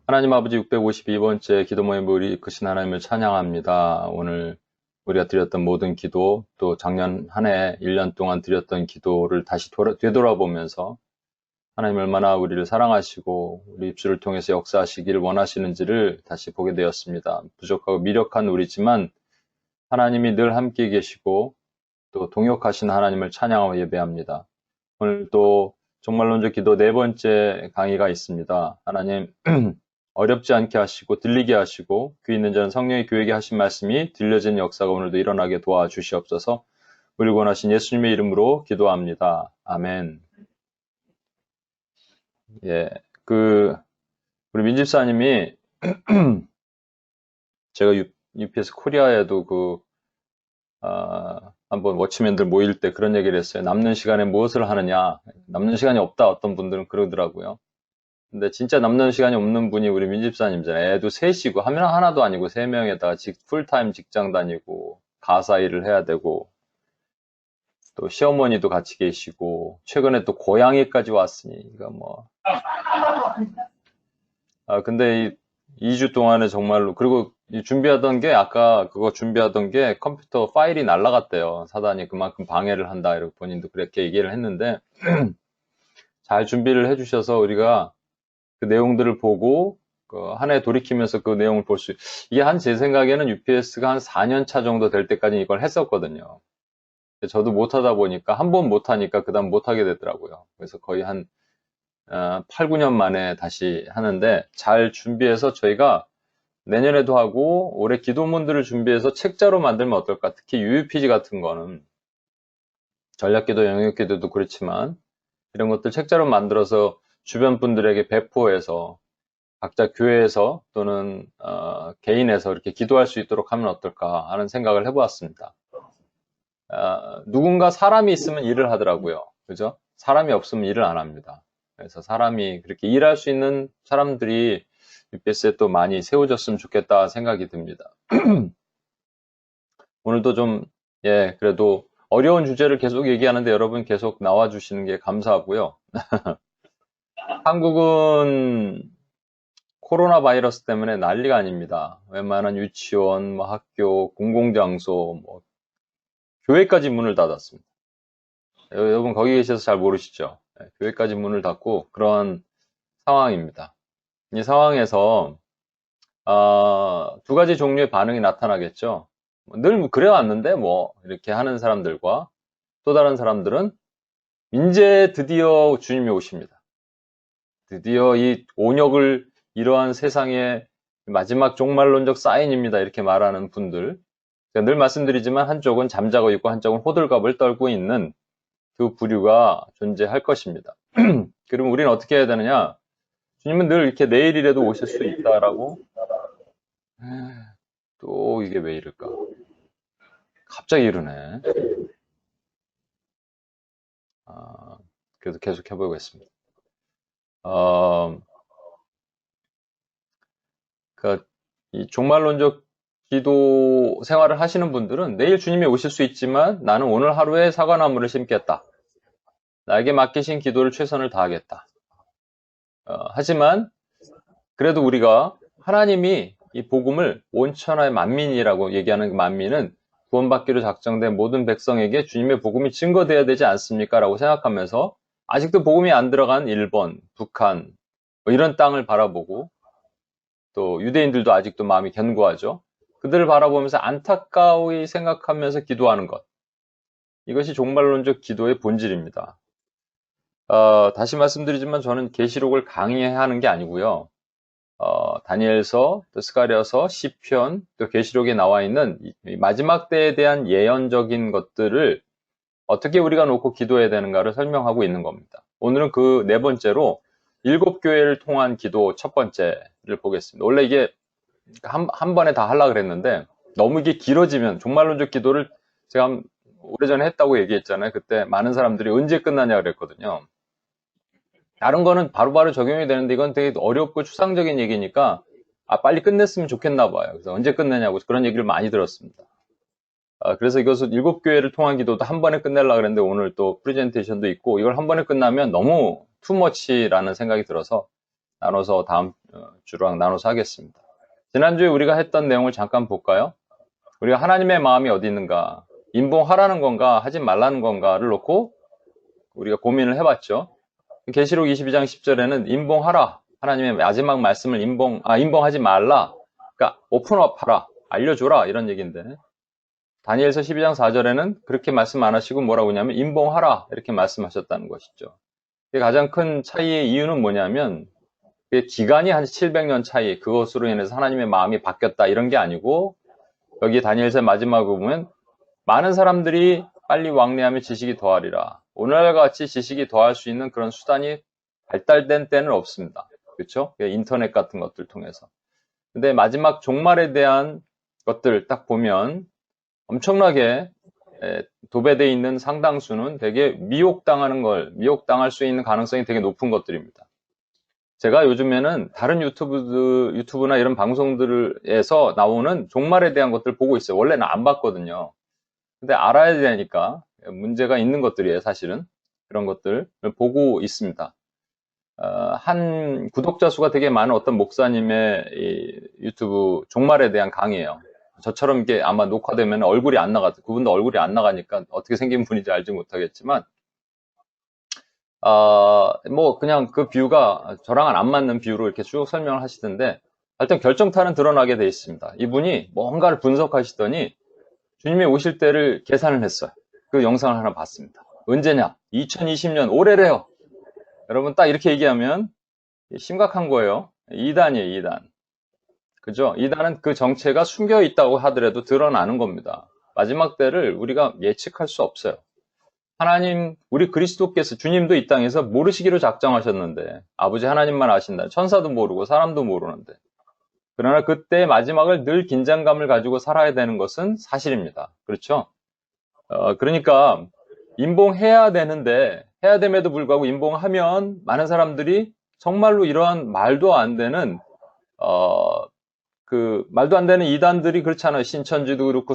하나님 아버지 652번째 기도 모임 우리 크신 하나님을 찬양합니다. 오늘 우리가 드렸던 모든 기도, 또 작년 한 해 1년 동안 드렸던 기도를 다시 되돌아보면서 하나님 얼마나 우리를 사랑하시고 우리 입술을 통해서 역사하시기를 원하시는지를 다시 보게 되었습니다. 부족하고 미력한 우리지만 하나님이 늘 함께 계시고 또 동역하신 하나님을 찬양하고 예배합니다. 오늘 또 종말론적 기도 네 번째 강의가 있습니다. 하나님 어렵지 않게 하시고 들리게 하시고 귀 있는 자는 성령의 교회에게 하신 말씀이 들려지는 역사가 오늘도 일어나게 도와주시옵소서. 우리 원하신 예수님의 이름으로 기도합니다. 아멘. 예, 우리 민집사님이 제가 UPS 코리아에도 한번 워치맨들 모일 때 그런 얘기를 했어요. 남는 시간에 무엇을 하느냐? 남는 시간이 없다. 어떤 분들은 그러더라고요. 근데 진짜 남는 시간이 없는 분이 우리 민집사님이잖아요. 애도 셋이고 하나도 아니고 세 명에다가 풀타임 직장 다니고 가사 일을 해야 되고 또 시어머니도 같이 계시고 최근에 또 고향에까지 왔으니 이거 뭐 근데 2주 동안에 정말로 그리고 준비하던 게 아까 그거 준비하던 게 컴퓨터 파일이 날라갔대요. 사단이 그만큼 방해를 한다 이렇게 본인도 그렇게 얘기를 했는데 잘 준비를 해주셔서 우리가 그 내용들을 보고 한 해 돌이키면서 그 내용을 볼 수 이게 제 생각에는 UPS가 한 4년 차 정도 될 때까지 이걸 했었거든요. 저도 못하다 보니까 한 번 못하니까 그 다음 못하게 되더라고요. 그래서 거의 한 8, 9년 만에 다시 하는데 잘 준비해서 저희가 내년에도 하고 올해 기도문들을 준비해서 책자로 만들면 어떨까? 특히 UUPG 같은 거는 전략기도, 영역기도도 그렇지만 이런 것들 책자로 만들어서 주변 분들에게 배포해서 각자 교회에서 또는 개인에서 이렇게 기도할 수 있도록 하면 어떨까 하는 생각을 해보았습니다. 누군가 사람이 있으면 일을 하더라고요. 그죠? 사람이 없으면 일을 안 합니다. 그래서 사람이 그렇게 일할 수 있는 사람들이 UPS에 또 많이 세워졌으면 좋겠다 생각이 듭니다. 오늘도 그래도 어려운 주제를 계속 얘기하는데 여러분 계속 나와주시는 게 감사하고요. 한국은 코로나 바이러스 때문에 난리가 아닙니다. 웬만한 유치원, 학교, 공공장소, 교회까지 문을 닫았습니다. 여러분 거기 계셔서 잘 모르시죠? 교회까지 문을 닫고 그런 상황입니다. 이 상황에서 두 가지 종류의 반응이 나타나겠죠. 늘 그래왔는데 이렇게 하는 사람들과 또 다른 사람들은 이제 드디어 주님이 오십니다. 드디어 이 온역을 이러한 세상의 마지막 종말론적 사인입니다. 이렇게 말하는 분들. 제가 늘 말씀드리지만 한쪽은 잠자고 있고 한쪽은 호들갑을 떨고 있는 두 부류가 존재할 것입니다. 그러면 우리는 어떻게 해야 되느냐? 주님은 늘 이렇게 내일이라도 오실 수 있다라고. 또 이게 왜 이럴까? 갑자기 이러네. 그래도 계속 해보겠습니다. 이 종말론적 기도 생활을 하시는 분들은 내일 주님이 오실 수 있지만 나는 오늘 하루에 사과나무를 심겠다. 나에게 맡기신 기도를 최선을 다하겠다. 하지만 그래도 우리가 하나님이 이 복음을 온천하의 만민이라고 얘기하는 그 만민은 구원받기로 작정된 모든 백성에게 주님의 복음이 증거되어야 되지 않습니까? 라고 생각하면서 아직도 복음이 안 들어간 일본, 북한 이런 땅을 바라보고 또 유대인들도 아직도 마음이 견고하죠. 그들을 바라보면서 안타까이 생각하면서 기도하는 것. 이것이 종말론적 기도의 본질입니다. 다시 말씀드리지만 저는 계시록을 강의하는 게 아니고요. 다니엘서, 또 스가랴서, 시편, 또 계시록에 나와 있는 이 마지막 때에 대한 예언적인 것들을 어떻게 우리가 놓고 기도해야 되는가를 설명하고 있는 겁니다. 오늘은 그 네 번째로 7교회를 통한 기도 첫 번째를 보겠습니다. 원래 이게 한 번에 다 하려고 그랬는데 너무 이게 길어지면 종말론적 기도를 제가 오래전에 했다고 얘기했잖아요. 그때 많은 사람들이 언제 끝나냐 그랬거든요. 다른 거는 바로바로 적용이 되는데 이건 되게 어렵고 추상적인 얘기니까 빨리 끝냈으면 좋겠나 봐요. 그래서 언제 끝내냐고 그런 얘기를 많이 들었습니다. 그래서 이것을 7교회를 통한 기도도 한 번에 끝내려고 그랬는데 오늘 또 프레젠테이션도 있고 이걸 한 번에 끝나면 너무 투머치라는 생각이 들어서 나눠서 다음 주랑 나눠서 하겠습니다. 지난주에 우리가 했던 내용을 잠깐 볼까요? 우리가 하나님의 마음이 어디 있는가, 인봉하라는 건가 하지 말라는 건가를 놓고 우리가 고민을 해봤죠. 계시록 22장 10절에는 인봉하라, 하나님의 마지막 말씀을 인봉하지 말라, 그러니까 오픈업하라, 알려줘라 이런 얘기인데, 다니엘서 12장 4절에는 그렇게 말씀 안 하시고 뭐라고 하냐면 인봉하라 이렇게 말씀하셨다는 것이죠. 가장 큰 차이의 이유는 뭐냐면 기간이 한 700년 차이, 그것으로 인해서 하나님의 마음이 바뀌었다 이런 게 아니고, 여기 다니엘서 마지막에 보면 많은 사람들이 빨리 왕래하며 지식이 더하리라. 오늘날 같이 지식이 더할 수 있는 그런 수단이 발달된 때는 없습니다. 그렇죠? 인터넷 같은 것들 통해서. 근데 마지막 종말에 대한 것들 딱 보면 엄청나게 도배되어 있는 상당수는 되게 미혹당할 수 있는 가능성이 되게 높은 것들입니다. 제가 요즘에는 다른 유튜브나 이런 방송들에서 나오는 종말에 대한 것들 보고 있어요. 원래는 안 봤거든요. 근데 알아야 되니까 문제가 있는 것들이에요, 사실은. 그런 것들을 보고 있습니다. 한 구독자 수가 되게 많은 어떤 목사님의 이 유튜브 종말에 대한 강의예요. 저처럼 이게 아마 녹화되면 얼굴이 안 그분도 얼굴이 안 나가니까 어떻게 생긴 분인지 알지 못하겠지만, 뭐 그냥 그 뷰가 저랑은 안 맞는 뷰로 이렇게 쭉 설명을 하시던데, 하여튼 결정타는 드러나게 돼 있습니다. 이분이 뭔가를 분석하시더니 주님이 오실 때를 계산을 했어요. 그 영상을 하나 봤습니다. 언제냐? 2020년 올해래요. 여러분 딱 이렇게 얘기하면 심각한 거예요. 2단이에요, 2단. 그죠? 2단은 그 정체가 숨겨 있다고 하더라도 드러나는 겁니다. 마지막 때를 우리가 예측할 수 없어요. 하나님, 우리 그리스도께서, 주님도 이 땅에서 모르시기로 작정하셨는데, 아버지 하나님만 아신다. 천사도 모르고 사람도 모르는데. 그러나 그때 마지막을 늘 긴장감을 가지고 살아야 되는 것은 사실입니다. 그렇죠? 그러니까 인봉해야 되는데, 해야 됨에도 불구하고 인봉하면 많은 사람들이 정말로 이러한 말도 안 되는 말도 안 되는 이단들이 그렇잖아요. 신천지도 그렇고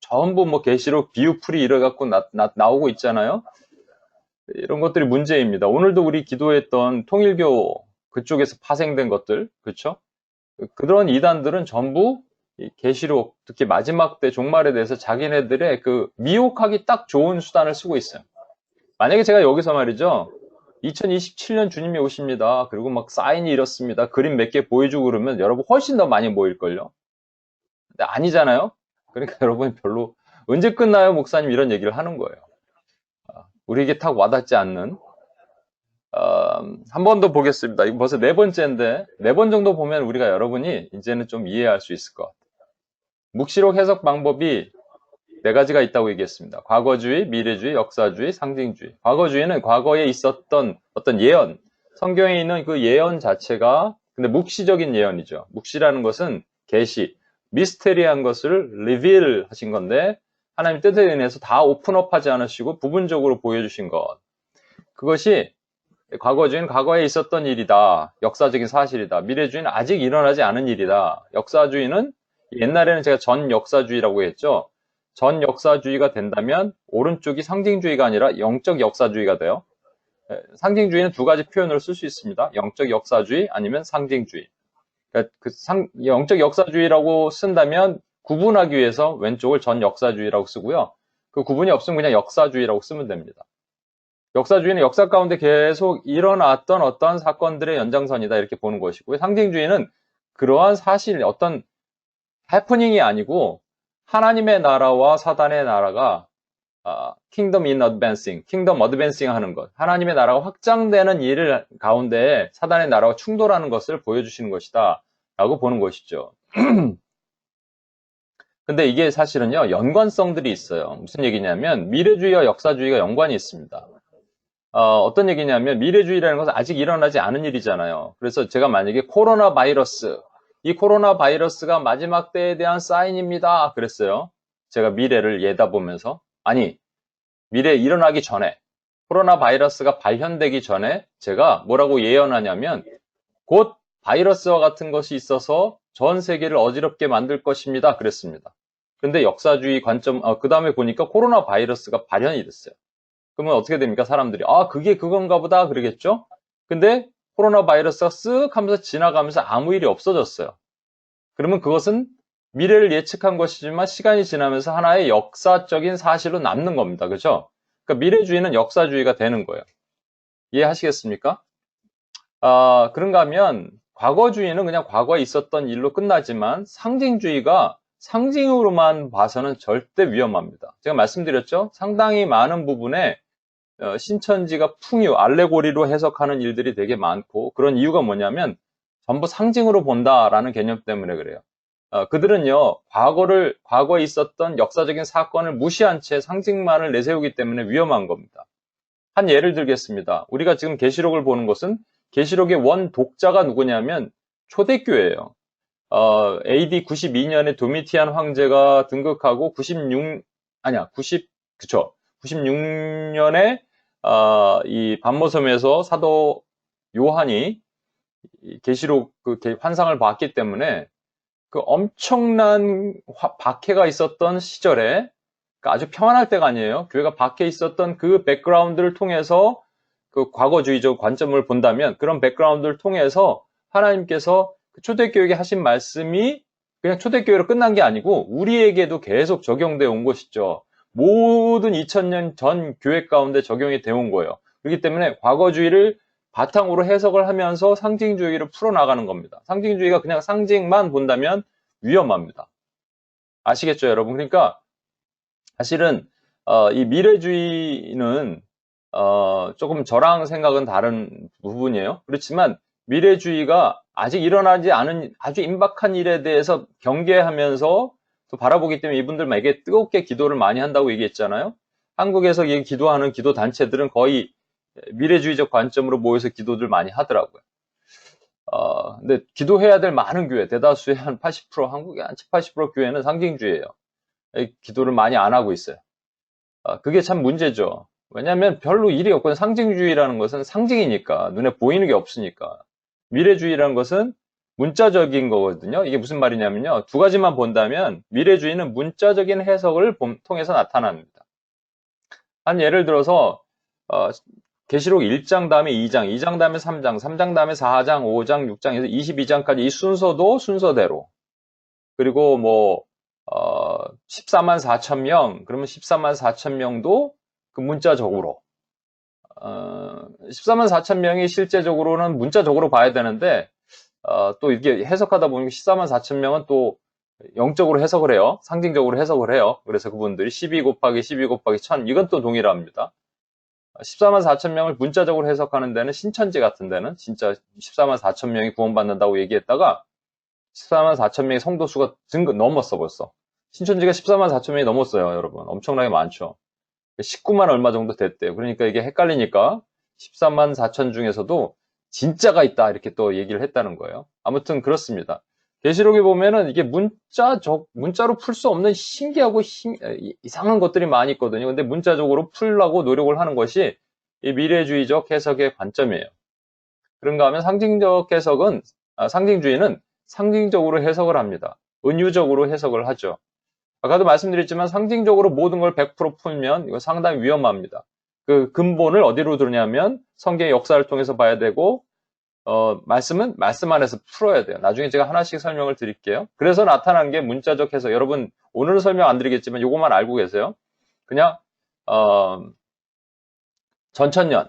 전부 뭐 계시록 비유풀이 이래갖고 나오고 있잖아요. 이런 것들이 문제입니다. 오늘도 우리 기도했던 통일교 그쪽에서 파생된 것들, 그렇죠? 그런 이단들은 전부 계시록, 특히 마지막 때 종말에 대해서 자기네들의 그 미혹하기 딱 좋은 수단을 쓰고 있어요. 만약에 제가 여기서 말이죠, 2027년 주님이 오십니다. 그리고 막 사인이 이렇습니다. 그림 몇 개 보여주고 그러면 여러분 훨씬 더 많이 모일걸요? 근데 아니잖아요? 그러니까 여러분 별로, 언제 끝나요? 목사님 이런 얘기를 하는 거예요. 우리에게 탁 와닿지 않는. 한 번 더 보겠습니다. 이거 벌써 4번째인데, 4번 정도 보면 우리가 여러분이 이제는 좀 이해할 수 있을 것 같아요. 묵시록 해석 방법이 4가지가 있다고 얘기했습니다. 과거주의, 미래주의, 역사주의, 상징주의. 과거주의는 과거에 있었던 어떤 예언, 성경에 있는 그 예언 자체가, 근데 묵시적인 예언이죠. 묵시라는 것은 계시, 미스테리한 것을 리빌 하신 건데, 하나님 뜻에 의해서 다 오픈업하지 않으시고 부분적으로 보여주신 것. 그것이 과거주의는 과거에 있었던 일이다. 역사적인 사실이다. 미래주의는 아직 일어나지 않은 일이다. 역사주의는 옛날에는 제가 전 역사주의라고 했죠. 전 역사주의가 된다면 오른쪽이 상징주의가 아니라 영적 역사주의가 돼요. 상징주의는 2가지 표현으로 쓸 수 있습니다. 영적 역사주의 아니면 상징주의. 그러니까 영적 역사주의라고 쓴다면 구분하기 위해서 왼쪽을 전 역사주의라고 쓰고요. 그 구분이 없으면 그냥 역사주의라고 쓰면 됩니다. 역사주의는 역사 가운데 계속 일어났던 어떤 사건들의 연장선이다 이렇게 보는 것이고요. 상징주의는 그러한 사실, 어떤 해프닝이 아니고 하나님의 나라와 사단의 나라가 kingdom in advancing, kingdom advancing 하는 것, 하나님의 나라가 확장되는 일 가운데 사단의 나라와 충돌하는 것을 보여주시는 것이다 라고 보는 것이죠. 근데 이게 사실은요, 연관성들이 있어요. 무슨 얘기냐면 미래주의와 역사주의가 연관이 있습니다. 어떤 얘기냐면 미래주의라는 것은 아직 일어나지 않은 일이잖아요. 그래서 제가 만약에 코로나 바이러스, 이 코로나 바이러스가 마지막 때에 대한 사인입니다 그랬어요. 제가 미래를 예다보면서, 아니, 미래에 일어나기 전에, 코로나 바이러스가 발현되기 전에 제가 뭐라고 예언하냐면 곧 바이러스와 같은 것이 있어서 전 세계를 어지럽게 만들 것입니다 그랬습니다. 근데 역사주의 관점, 그 다음에 보니까 코로나 바이러스가 발현이 됐어요. 그러면 어떻게 됩니까? 사람들이 그게 그건가 보다 그러겠죠? 근데 코로나 바이러스가 쓱 하면서 지나가면서 아무 일이 없어졌어요. 그러면 그것은 미래를 예측한 것이지만 시간이 지나면서 하나의 역사적인 사실로 남는 겁니다. 그죠? 그러니까 미래주의는 역사주의가 되는 거예요. 이해하시겠습니까? 그런가 하면 과거주의는 그냥 과거에 있었던 일로 끝나지만 상징주의가 상징으로만 봐서는 절대 위험합니다. 제가 말씀드렸죠? 상당히 많은 부분에 신천지가 풍요, 알레고리로 해석하는 일들이 되게 많고 그런 이유가 뭐냐면 전부 상징으로 본다라는 개념 때문에 그래요. 그들은요, 과거에 있었던 역사적인 사건을 무시한 채 상징만을 내세우기 때문에 위험한 겁니다. 한 예를 들겠습니다. 우리가 지금 계시록을 보는 것은 계시록의 원 독자가 누구냐면 초대교회예요. AD 92년에 도미티안 황제가 등극하고 96년에 이 반모섬에서 사도 요한이 계시록 그 환상을 봤기 때문에 그 엄청난 박해가 있었던 시절에 그러니까 아주 평안할 때가 아니에요. 교회가 박해 있었던 그 백그라운드를 통해서 그 과거주의적 관점을 본다면 그런 백그라운드를 통해서 하나님께서 그 초대교회에게 하신 말씀이 그냥 초대교회로 끝난 게 아니고 우리에게도 계속 적용되어 온 것이죠. 모든 2000년 전 교회 가운데 적용이 되어 온 거예요. 그렇기 때문에 과거주의를 바탕으로 해석을 하면서 상징주의를 풀어나가는 겁니다. 상징주의가 그냥 상징만 본다면 위험합니다. 아시겠죠, 여러분? 그러니까 사실은 이 미래주의는 조금 저랑 생각은 다른 부분이에요. 그렇지만 미래주의가 아직 일어나지 않은 아주 임박한 일에 대해서 경계하면서 또 바라보기 때문에 이분들에게 뜨겁게 기도를 많이 한다고 얘기했잖아요. 한국에서 기도하는 기도 단체들은 거의 미래주의적 관점으로 모여서 기도들 많이 하더라고요. 근데 기도해야 될 많은 교회, 대다수의 한 80%, 한국의 한 80% 교회는 상징주의예요. 기도를 많이 안 하고 있어요. 그게 참 문제죠. 왜냐하면 별로 일이 없거든요. 상징주의라는 것은 상징이니까, 눈에 보이는 게 없으니까. 미래주의라는 것은 문자적인 거거든요. 이게 무슨 말이냐면요. 두 가지만 본다면 미래주의는 문자적인 해석을 통해서 나타납니다. 한 예를 들어서 계시록 1장 다음에 2장, 2장 다음에 3장, 3장 다음에 4장, 5장, 6장에서 22장까지 이 순서도 순서대로. 그리고 14만 4천 명, 그러면 14만 4천 명도 그 문자적으로. 14만 4천 명이 실제적으로는 문자적으로 봐야 되는데, 또 이렇게 해석하다 보니까 14만 4천 명은 또 영적으로 해석을 해요. 상징적으로 해석을 해요. 그래서 그분들이 12 곱하기 12 곱하기 1000, 이건 또 동일합니다. 14만 4천 명을 문자적으로 해석하는 데는 신천지 같은 데는 진짜 14만 4천 명이 구원받는다고 얘기했다가 14만 4천 명의 성도 수가 넘었어 벌써. 신천지가 14만 4천 명이 넘었어요, 여러분. 엄청나게 많죠. 19만 얼마 정도 됐대요. 그러니까 이게 헷갈리니까 14만 4천 중에서도 진짜가 있다 이렇게 또 얘기를 했다는 거예요. 아무튼 그렇습니다. 계시록에 보면은 이게 문자로 풀 수 없는 신기하고 이상한 것들이 많이 있거든요. 근데 문자적으로 풀려고 노력을 하는 것이 이 미래주의적 해석의 관점이에요. 그런가 하면 상징주의는 상징적으로 해석을 합니다. 은유적으로 해석을 하죠. 아까도 말씀드렸지만 상징적으로 모든 걸 100% 풀면 이거 상당히 위험합니다. 그 근본을 어디로 두냐면 성경의 역사를 통해서 봐야 되고 말씀은 말씀 안에서 풀어야 돼요. 나중에 제가 하나씩 설명을 드릴게요. 그래서 나타난 게 문자적 해석. 여러분 오늘은 설명 안 드리겠지만 이것만 알고 계세요. 그냥 전천년.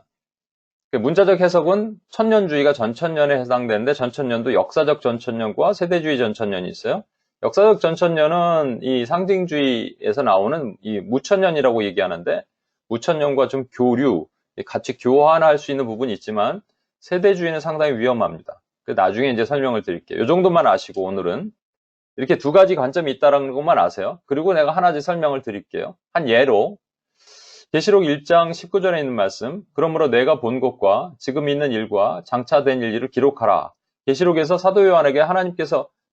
문자적 해석은 천년주의가 전천년에 해당되는데 전천년도 역사적 전천년과 세대주의 전천년이 있어요. 역사적 전천년은 이 상징주의에서 나오는 이 무천년이라고 얘기하는데 무천년과 좀 같이 교환할 수 있는 부분이 있지만 세대주의는 상당히 위험합니다. 나중에 이제 설명을 드릴게요. 이 정도만 아시고 오늘은 이렇게 두 가지 관점이 있다는 것만 아세요. 그리고 내가 하나씩 설명을 드릴게요. 한 예로 계시록 1장 19절에 있는 말씀, 그러므로 내가 본 것과 지금 있는 일과 장차 된 일을 기록하라. 계시록에서 사도 요한에게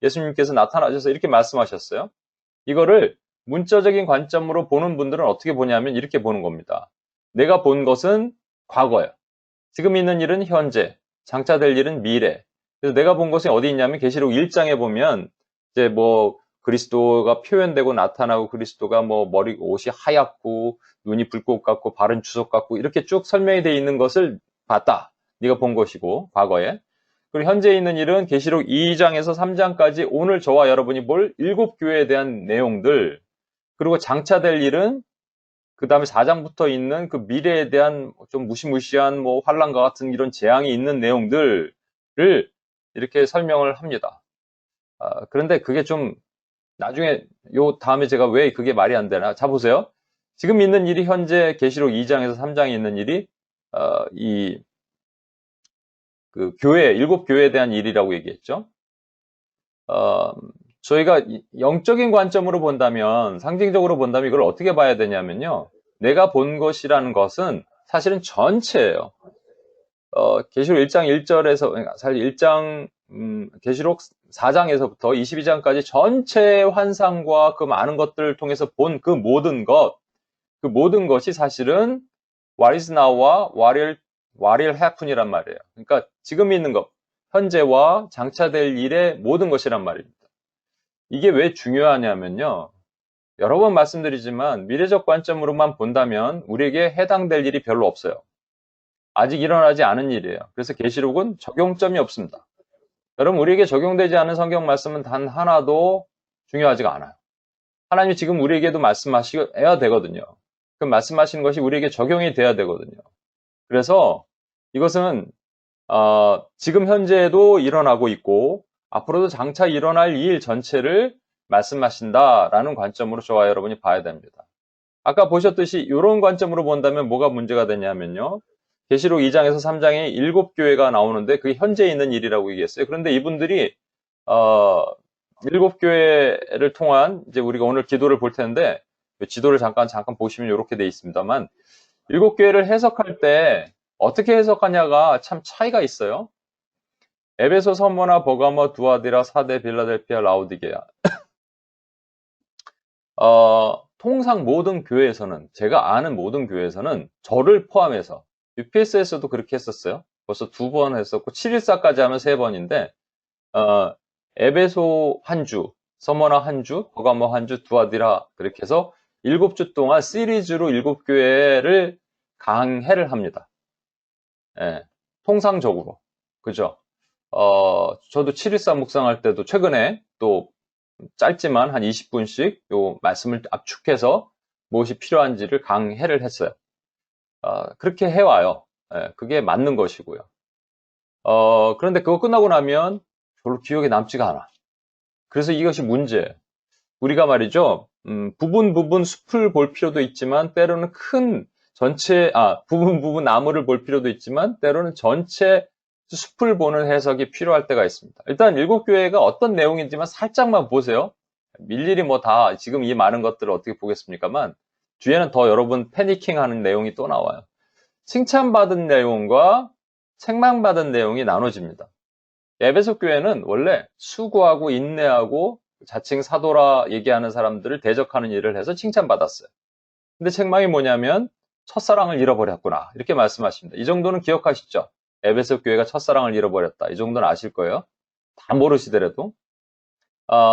예수님께서 나타나셔서 이렇게 말씀하셨어요. 이거를 문자적인 관점으로 보는 분들은 어떻게 보냐면 이렇게 보는 겁니다. 내가 본 것은 과거예요. 지금 있는 일은 현재, 장차 될 일은 미래. 그래서 내가 본 것이 어디 있냐면 계시록 1장에 보면 이제 그리스도가 표현되고 나타나고 그리스도가 옷이 하얗고 눈이 불꽃 같고 발은 주석 같고 이렇게 쭉 설명이 되어 있는 것을 봤다. 네가 본 것이고 과거에. 그리고 현재 있는 일은 계시록 2장에서 3장까지 오늘 저와 여러분이 볼 7교회에 대한 내용들, 그리고 장차될 일은 그 다음에 4장부터 있는 그 미래에 대한 좀 무시무시한 뭐 환란과 같은 이런 재앙이 있는 내용들을 이렇게 설명을 합니다. 그런데 그게 좀 나중에 요 다음에 제가 왜 그게 말이 안 되나? 자 보세요. 지금 있는 일이 현재 계시록 2장에서 3장에 있는 일이 이 그 교회, 7교회에 대한 일이라고 얘기했죠. 저희가 영적인 관점으로 본다면, 상징적으로 본다면 이걸 어떻게 봐야 되냐면요. 내가 본 것이라는 것은 사실은 전체예요. 계시록 1장 1절에서, 사실 1장, 계시록 4장에서부터 22장까지 전체 환상과 그 많은 것들을 통해서 본 그 모든 것이 사실은 what is now와 what will happen이란 말이에요. 그러니까 지금 있는 것, 현재와 장차될 일의 모든 것이란 말입니다. 이게 왜 중요하냐면요. 여러 번 말씀드리지만 미래적 관점으로만 본다면 우리에게 해당될 일이 별로 없어요. 아직 일어나지 않은 일이에요. 그래서 계시록은 적용점이 없습니다. 여러분, 우리에게 적용되지 않은 성경 말씀은 단 하나도 중요하지가 않아요. 하나님이 지금 우리에게도 말씀하셔야 되거든요. 그 말씀하시는 것이 우리에게 적용이 돼야 되거든요. 그래서 이것은 지금 현재에도 일어나고 있고 앞으로도 장차 일어날 일 전체를 말씀하신다라는 관점으로 저와 여러분이 봐야 됩니다. 아까 보셨듯이 이런 관점으로 본다면 뭐가 문제가 되냐면요. 계시록 2장에서 3장에 7교회가 나오는데 그게 현재 있는 일이라고 얘기했어요. 그런데 이분들이 7교회를 통한 이제 우리가 오늘 기도를 볼 텐데 지도를 잠깐 보시면 이렇게 돼 있습니다만 7교회를 해석할 때 어떻게 해석하냐가 참 차이가 있어요. 에베소, 서머나, 버가모, 두아디라, 사데, 빌라델피아, 라오디게아. 통상 모든 교회에서는, 제가 아는 모든 교회에서는 저를 포함해서 UPS에서도 그렇게 했었어요. 벌써 2번 했었고 714까지 하면 3번인데 에베소 한 주, 서머나 한 주, 버가모 한 주, 두아디라 그렇게 해서 7주 동안 시리즈로 7교회를 강해를 합니다. 예, 통상적으로. 그죠? 저도 714 묵상할 때도 최근에 또 짧지만 한 20분씩 요 말씀을 압축해서 무엇이 필요한지를 강해를 했어요. 그렇게 해와요. 예, 그게 맞는 것이고요. 그런데 그거 끝나고 나면 별로 기억에 남지가 않아. 그래서 이것이 문제예요. 우리가 말이죠, 부분 숲을 볼 필요도 있지만, 때로는 부분 나무를 볼 필요도 있지만, 때로는 전체 숲을 보는 해석이 필요할 때가 있습니다. 일단 7교회가 어떤 내용인지만 살짝만 보세요. 일일이 뭐 다 지금 이 많은 것들을 어떻게 보겠습니까만, 뒤에는 더 여러분 패니킹 하는 내용이 또 나와요. 칭찬받은 내용과 책망받은 내용이 나눠집니다. 에베소 교회는 원래 수고하고 인내하고 자칭 사도라 얘기하는 사람들을 대적하는 일을 해서 칭찬받았어요. 근데 책망이 뭐냐면 첫사랑을 잃어버렸구나 이렇게 말씀하십니다. 이 정도는 기억하시죠? 에베소 교회가 첫사랑을 잃어버렸다. 이 정도는 아실 거예요. 다 모르시더라도.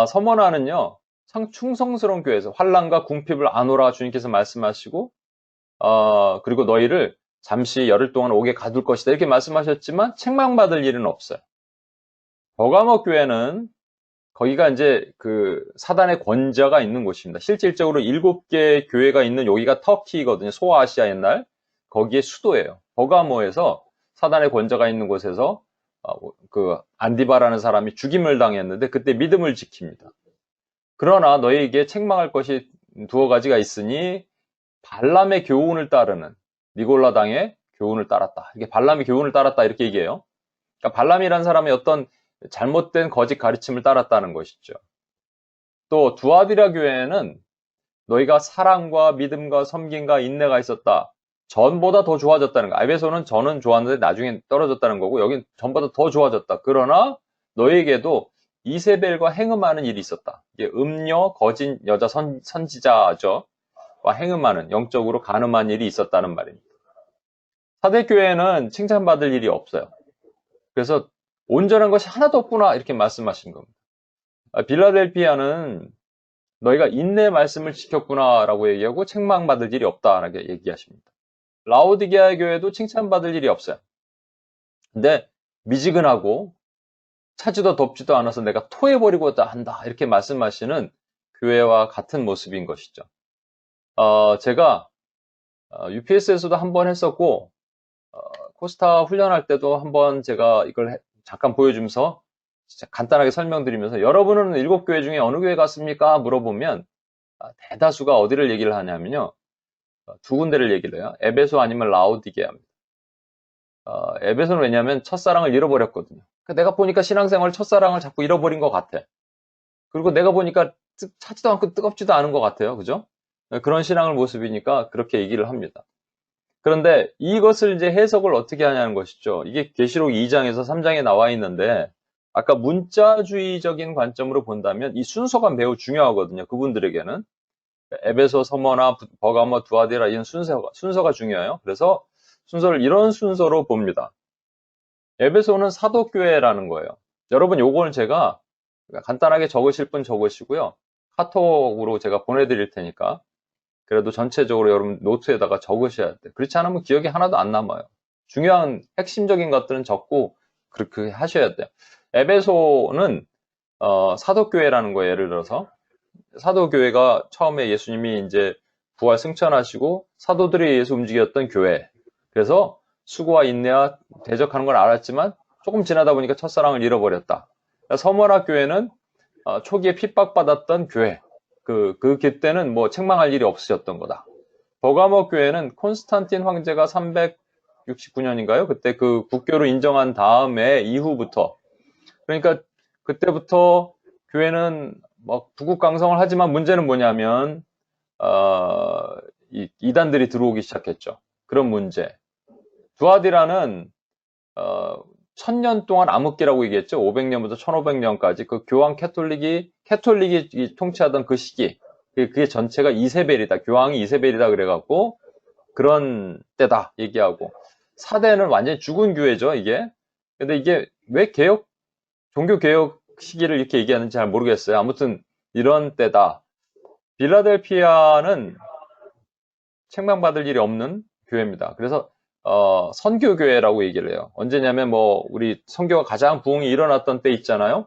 서머나는요. 참 충성스러운 교회에서 환난과 궁핍을 안오라 주님께서 말씀하시고 그리고 너희를 잠시 열흘 동안 옥에 가둘 것이다 이렇게 말씀하셨지만 책망받을 일은 없어요. 버가모 교회는 거기가 이제 그 사단의 권자가 있는 곳입니다. 실질적으로 7개 교회가 있는 여기가 터키거든요. 소아시아 옛날. 거기에 수도예요. 버가모에서 사단의 권자가 있는 곳에서 그 안디바라는 사람이 죽임을 당했는데 그때 믿음을 지킵니다. 그러나 너희에게 책망할 것이 2가지가 있으니 발람의 교훈을 따르는 니골라당의 교훈을 따랐다. 이게 발람의 교훈을 따랐다 이렇게 얘기해요. 그러니까 발람이라는 사람이 어떤 잘못된 거짓 가르침을 따랐다는 것이죠. 또 두아디라 교회는 너희가 사랑과 믿음과 섬김과 인내가 있었다. 전보다 더 좋아졌다는 거. 에베소는 전은 좋았는데 나중에 떨어졌다는 거고 여긴 전보다 더 좋아졌다. 그러나 너희에게도 이세벨과 행음하는 일이 있었다. 이게 음녀, 거짓 여자 선지자죠. 와 행음하는 영적으로 간음한 일이 있었다는 말입니다. 사대교회는 칭찬받을 일이 없어요. 그래서 온전한 것이 하나도 없구나 이렇게 말씀하신 겁니다. 빌라델피아는 너희가 인내 말씀을 지켰구나 라고 얘기하고 책망받을 일이 없다라고 얘기하십니다. 라오디게아 교회도 칭찬받을 일이 없어요. 근데 미지근하고 차지도 덥지도 않아서 내가 토해버리고자 한다. 이렇게 말씀하시는 교회와 같은 모습인 것이죠. 제가 UPS에서도 한번 했었고, 코스타 훈련할 때도 한번 제가 이걸 잠깐 보여주면서 진짜 간단하게 설명드리면서 여러분은 7교회 중에 어느 교회 갔습니까? 물어보면 대다수가 어디를 얘기를 하냐면요. 두 군데를 얘기를 해요. 에베소 아니면 라오디게아입니다. 에베소는 왜냐하면 첫사랑을 잃어버렸거든요. 내가 보니까 신앙생활 첫사랑을 자꾸 잃어버린 것 같아. 그리고 내가 보니까 차지도 않고 뜨겁지도 않은 것 같아요. 그죠? 그런 신앙을 모습이니까 그렇게 얘기를 합니다. 그런데 이것을 이제 해석을 어떻게 하냐는 것이죠. 이게 계시록 2장에서 3장에 나와 있는데 아까 문자주의적인 관점으로 본다면 이 순서가 매우 중요하거든요. 그분들에게는. 에베소, 서머나, 버가모, 두아디라 이런 순서가 중요해요. 그래서 순서를 이런 순서로 봅니다. 에베소는 사도교회라는 거예요. 여러분 요걸 제가 간단하게 적으실 분 적으시고요. 카톡으로 제가 보내드릴 테니까 그래도 전체적으로 여러분 노트에다가 적으셔야 돼요. 그렇지 않으면 기억이 하나도 안 남아요. 중요한 핵심적인 것들은 적고 그렇게 하셔야 돼요. 에베소는 사도교회라는 거예요. 예를 들어서 사도교회가 처음에 예수님이 이제 부활 승천하시고 사도들에 의해서 움직였던 교회. 그래서 수고와 인내와 대적하는 걸 알았지만 조금 지나다 보니까 첫사랑을 잃어버렸다. 서머나 교회는 초기에 핍박받았던 교회. 그때는 뭐 책망할 일이 없으셨던 거다. 버가모 교회는 콘스탄틴 황제가 369년인가요? 그때 그 국교로 인정한 다음에 이후부터 그러니까 그때부터 교회는 뭐 부국강성을 하지만 문제는 뭐냐면 이단들이 들어오기 시작했죠. 그런 문제. 두아디라는 1000년 동안 암흑기라고 얘기했죠. 500년부터 1500년까지 그 교황 캐톨릭이 통치하던 그 시기. 그게 전체가 이세벨이다. 교황이 이세벨이다 그래갖고 그런 때다 얘기하고 사대는 완전히 죽은 교회죠. 이게. 근데 이게 왜 종교 개혁 시기를 이렇게 얘기하는지 잘 모르겠어요. 아무튼 이런 때다. 빌라델피아는 책망받을 일이 없는 교회입니다. 그래서 선교교회라고 얘기를 해요. 언제냐면 뭐 우리 선교가 가장 부흥이 일어났던 때 있잖아요.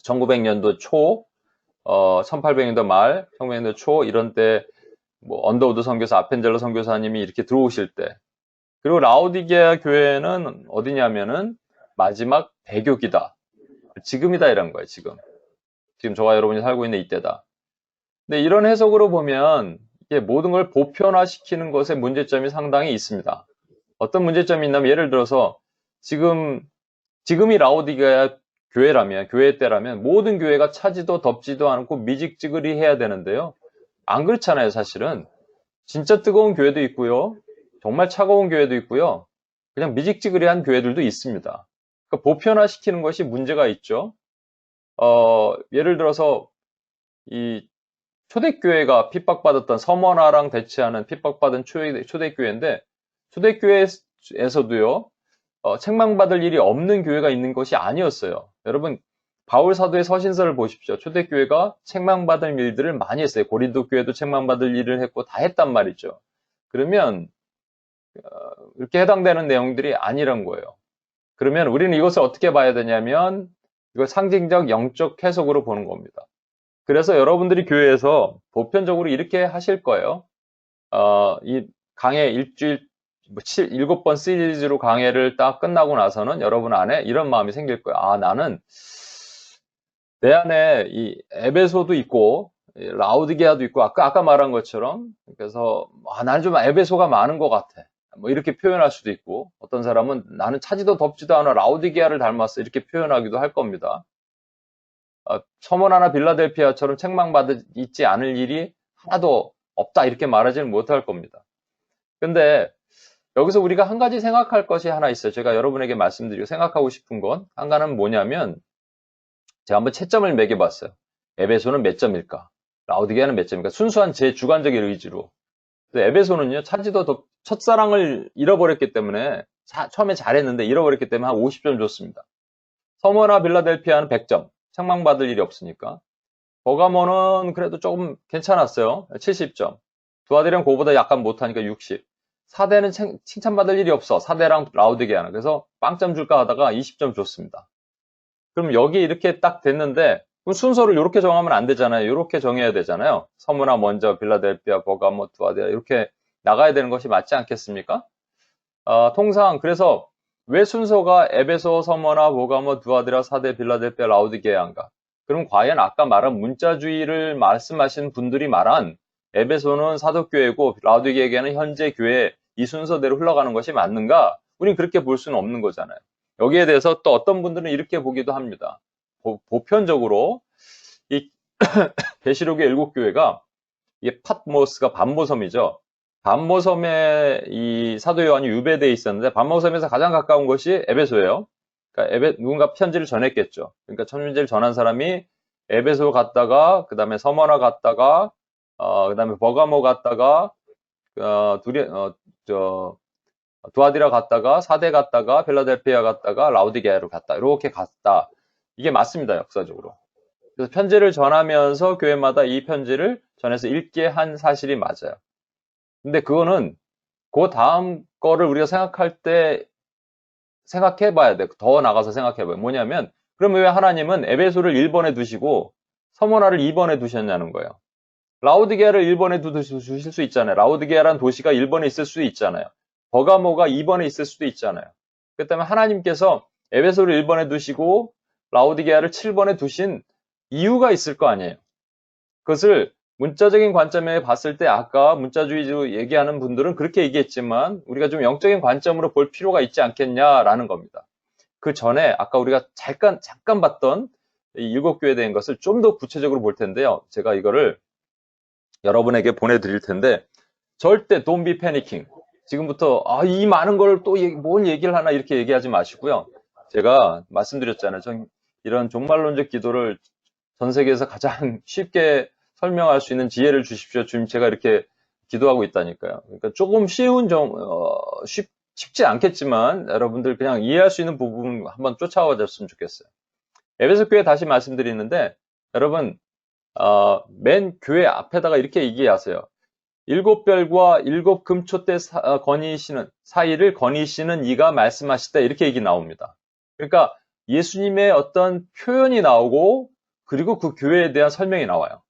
1900년도 초, 1800년도 말, 1900년도 초 이런 때 뭐 언더우드 선교사, 아펜젤러 선교사님이 이렇게 들어오실 때. 그리고 라오디게아 교회는 어디냐면은 마지막 대교기다. 지금이다 이런 거예요. 지금 저와 여러분이 살고 있는 이때다. 근데 이런 해석으로 보면 이게 모든 걸 보편화시키는 것에 문제점이 상당히 있습니다. 어떤 문제점이 있냐면 예를 들어서 지금이 라오디게아 교회라면 교회 때라면 모든 교회가 차지도 덥지도 않고 미직지글이 해야 되는데요. 안 그렇잖아요, 사실은. 진짜 뜨거운 교회도 있고요. 정말 차가운 교회도 있고요. 그냥 미직지글이한 교회들도 있습니다. 그러니까 보편화시키는 것이 문제가 있죠. 예를 들어서 이 초대교회가 핍박받았던 서머나랑 대치하는 핍박받은 초대교회인데 초대교회에서도요. 책망받을 일이 없는 교회가 있는 것이 아니었어요. 여러분 바울 사도의 서신서를 보십시오. 초대교회가 책망받을 일들을 많이 했어요. 고린도 교회도 책망받을 일을 했고 다 했단 말이죠. 그러면 이렇게 해당되는 내용들이 아니란 거예요. 그러면 우리는 이것을 어떻게 봐야 되냐면 이걸 상징적 영적 해석으로 보는 겁니다. 그래서 여러분들이 교회에서 보편적으로 이렇게 하실 거예요. 이 강해 일주일 7번 시리즈로 강해를 딱 끝나고 나서는 여러분 안에 이런 마음이 생길 거예요. 아, 나는 내 안에 이 에베소도 있고 라오디게아도 있고 아까 말한 것처럼 그래서 나는 좀 에베소가 많은 것 같아. 뭐 이렇게 표현할 수도 있고 어떤 사람은 나는 차지도 덥지도 않아 라오디게아를 닮았어 이렇게 표현하기도 할 겁니다. 서머나나 빌라델피아처럼 책망받지 않을 일이 하나도 없다 이렇게 말하지는 못할 겁니다. 근데 여기서 우리가 한 가지 생각할 것이 하나 있어요. 제가 여러분에게 말씀드리고 생각하고 싶은 건 한가는 뭐냐면 제가 한번 채점을 매겨봤어요. 에베소는 몇 점일까? 라오디게아는 몇 점일까? 순수한 제 주관적인 의지로. 에베소는요, 차지도 첫사랑을 잃어버렸기 때문에 처음에 잘했는데 잃어버렸기 때문에 한 50점 줬습니다. 서머나 빌라델피아는 100점. 책망받을 일이 없으니까. 버가모는 그래도 조금 괜찮았어요. 70점. 두아디랑 그거보다 약간 못하니까 60. 사대는 칭찬받을 일이 없어. 사대랑 라우디게아는. 그래서 빵점 줄까 하다가 20점 줬습니다. 그럼 여기 이렇게 딱 됐는데 그럼 순서를 이렇게 정하면 안 되잖아요. 이렇게 정해야 되잖아요. 서문화 먼저 빌라델피아, 버가모, 두아디라 이렇게 나가야 되는 것이 맞지 않겠습니까? 통상 그래서 왜 순서가 에베소, 서머나, 보가모, 두아디라, 사대, 빌라델피아, 라우디게아인가? 그럼 과연 아까 말한 문자주의를 말씀하신 분들이 말한 에베소는 사도교회고 라우디게아는 현재 교회 이 순서대로 흘러가는 것이 맞는가? 우린 그렇게 볼 수는 없는 거잖아요. 여기에 대해서 또 어떤 분들은 이렇게 보기도 합니다. 보편적으로 이 계시록의 7교회가 이게 팟모스가 반모섬이죠. 반모섬에 이 사도 요한이 유배되어 있었는데 반모섬에서 가장 가까운 것이 에베소예요. 그러니까 누군가 편지를 전했겠죠. 그러니까 편지를 전한 사람이 에베소 갔다가 그다음에 서머나 갔다가 그다음에 버가모 갔다가 두아디라 갔다가 사대 갔다가 필라델피아 갔다가 라우디게아로 갔다. 이렇게 갔다. 이게 맞습니다. 역사적으로. 그래서 편지를 전하면서 교회마다 이 편지를 전해서 읽게 한 사실이 맞아요. 근데 그거는 그 다음 거를 우리가 생각할 때 생각해 봐야 돼. 더 나가서 생각해 봐요. 뭐냐면 그러면 왜 하나님은 에베소를 1번에 두시고 서머나를 2번에 두셨냐는 거예요. 라우디게아를 1번에 두실 수 있잖아요. 라우디게아라는 도시가 1번에 있을 수 있잖아요. 버가모가 2번에 있을 수도 있잖아요. 그렇기 때문에 하나님께서 에베소를 1번에 두시고 라우디게아를 7번에 두신 이유가 있을 거 아니에요. 그것을 문자적인 관점에 봤을 때 아까 문자주의로 얘기하는 분들은 그렇게 얘기했지만 우리가 좀 영적인 관점으로 볼 필요가 있지 않겠냐라는 겁니다. 그 전에 아까 우리가 잠깐 봤던 이 7교회에 대한 것을 좀 더 구체적으로 볼 텐데요. 제가 이거를 여러분에게 보내드릴 텐데 절대 don't be panicking. 지금부터 이 많은 걸 또 뭔 얘기를 하나 이렇게 얘기하지 마시고요. 제가 말씀드렸잖아요. 이런 종말론적 기도를 전 세계에서 가장 쉽게 설명할 수 있는 지혜를 주십시오. 주님 제가 이렇게 기도하고 있다니까요. 그러니까 조금 쉽지 않겠지만 여러분들 그냥 이해할 수 있는 부분 한번 쫓아와 줬으면 좋겠어요. 에베소 교회 다시 말씀드리는데 여러분 맨 교회 앞에다가 이렇게 얘기하세요. 7별과 7금초대 사이를 거니시는 이가 말씀하실 때 이렇게 얘기 나옵니다. 그러니까 예수님의 어떤 표현이 나오고 그리고 그 교회에 대한 설명이 나와요.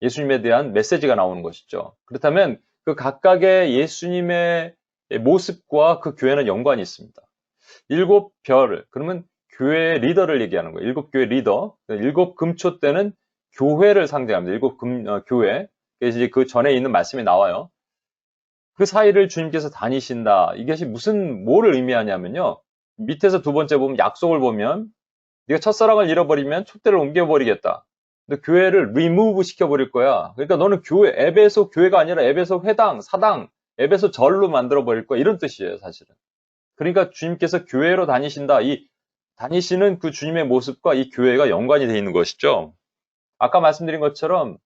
예수님에 대한 메시지가 나오는 것이죠. 그렇다면 그 각각의 예수님의 모습과 그 교회는 연관이 있습니다. 7별, 그러면 교회의 리더를 얘기하는 거예요. 7교회 리더. 7금초대는 교회를 상징합니다. 7교회. 이제 그 전에 있는 말씀이 나와요. 그 사이를 주님께서 다니신다. 이것이 뭐를 의미하냐면요. 밑에서 두 번째 보면 약속을 보면 네가 첫사랑을 잃어버리면 촛대를 옮겨버리겠다. 근데 교회를 remove 시켜버릴 거야. 그러니까 너는 에베소 교회가 아니라 에베소 회당, 사당, 에베소 절로 만들어버릴 거야. 이런 뜻이에요, 사실은. 그러니까 주님께서 교회로 다니신다. 이 다니시는 그 주님의 모습과 이 교회가 연관이 되어 있는 것이죠. 아까 말씀드린 것처럼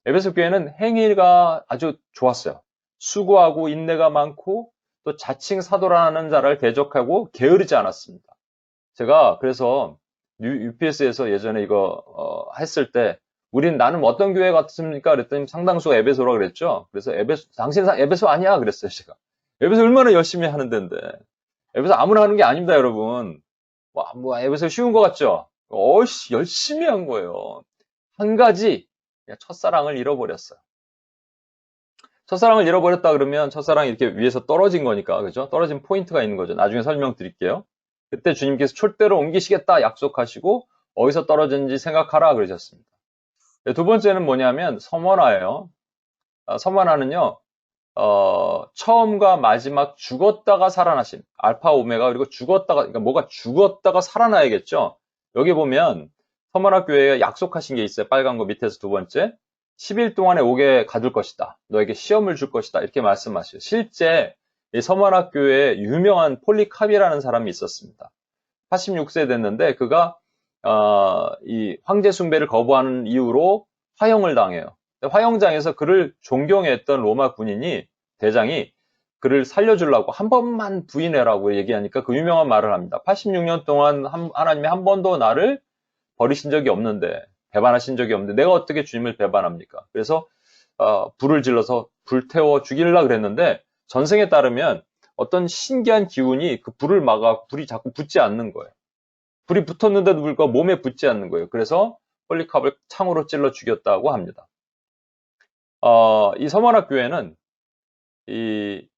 에베소 교회는 행위가 아주 좋았어요. 수고하고 인내가 많고 또 자칭 사도라는 자를 대적하고 게으르지 않았습니다. 제가 그래서 UPS에서 예전에 이거 했을 때 나는 어떤 교회 같습니까? 그랬더니 상당수가 에베소라 그랬죠. 그래서 당신 에베소 아니야? 그랬어요, 제가. 에베소 얼마나 열심히 하는 데인데. 에베소 아무나 하는 게 아닙니다, 여러분. 에베소 쉬운 것 같죠? 열심히 한 거예요. 한 가지, 첫사랑을 잃어버렸어요. 첫사랑을 잃어버렸다 그러면 첫사랑이 이렇게 위에서 떨어진 거니까, 그죠? 떨어진 포인트가 있는 거죠. 나중에 설명드릴게요. 그때 주님께서 촛대로 옮기시겠다 약속하시고, 어디서 떨어졌는지 생각하라 그러셨습니다. 두 번째는 뭐냐면, 서머나예요. 서머나는요, 처음과 마지막 죽었다가 살아나신, 알파, 오메가, 그리고 그러니까 뭐가 죽었다가 살아나야겠죠? 여기 보면, 서머나 교회에 약속하신 게 있어요. 빨간 거 밑에서 두 번째. 10일 동안에 옥에 가둘 것이다. 너에게 시험을 줄 것이다. 이렇게 말씀하셔요. 실제 이 서머나 교회에 유명한 폴리캅이라는 사람이 있었습니다. 86세 됐는데 그가 이 황제 숭배를 거부하는 이유로 화형을 당해요. 화형장에서 그를 존경했던 로마 대장이 그를 살려주려고 한 번만 부인해라고 얘기하니까 그 유명한 말을 합니다. 86년 동안 하나님이 한 번도 나를 버리신 적이 없는데 배반하신 적이 없는데 내가 어떻게 주님을 배반합니까? 그래서 불을 질러서 불태워 죽이려고 그랬는데 전승에 따르면 어떤 신기한 기운이 그 불을 막아 불이 자꾸 붙지 않는 거예요. 불이 붙었는데도 불구하고 몸에 붙지 않는 거예요. 그래서 폴리캅을 창으로 찔러 죽였다고 합니다. 이 서머낙 교회는 이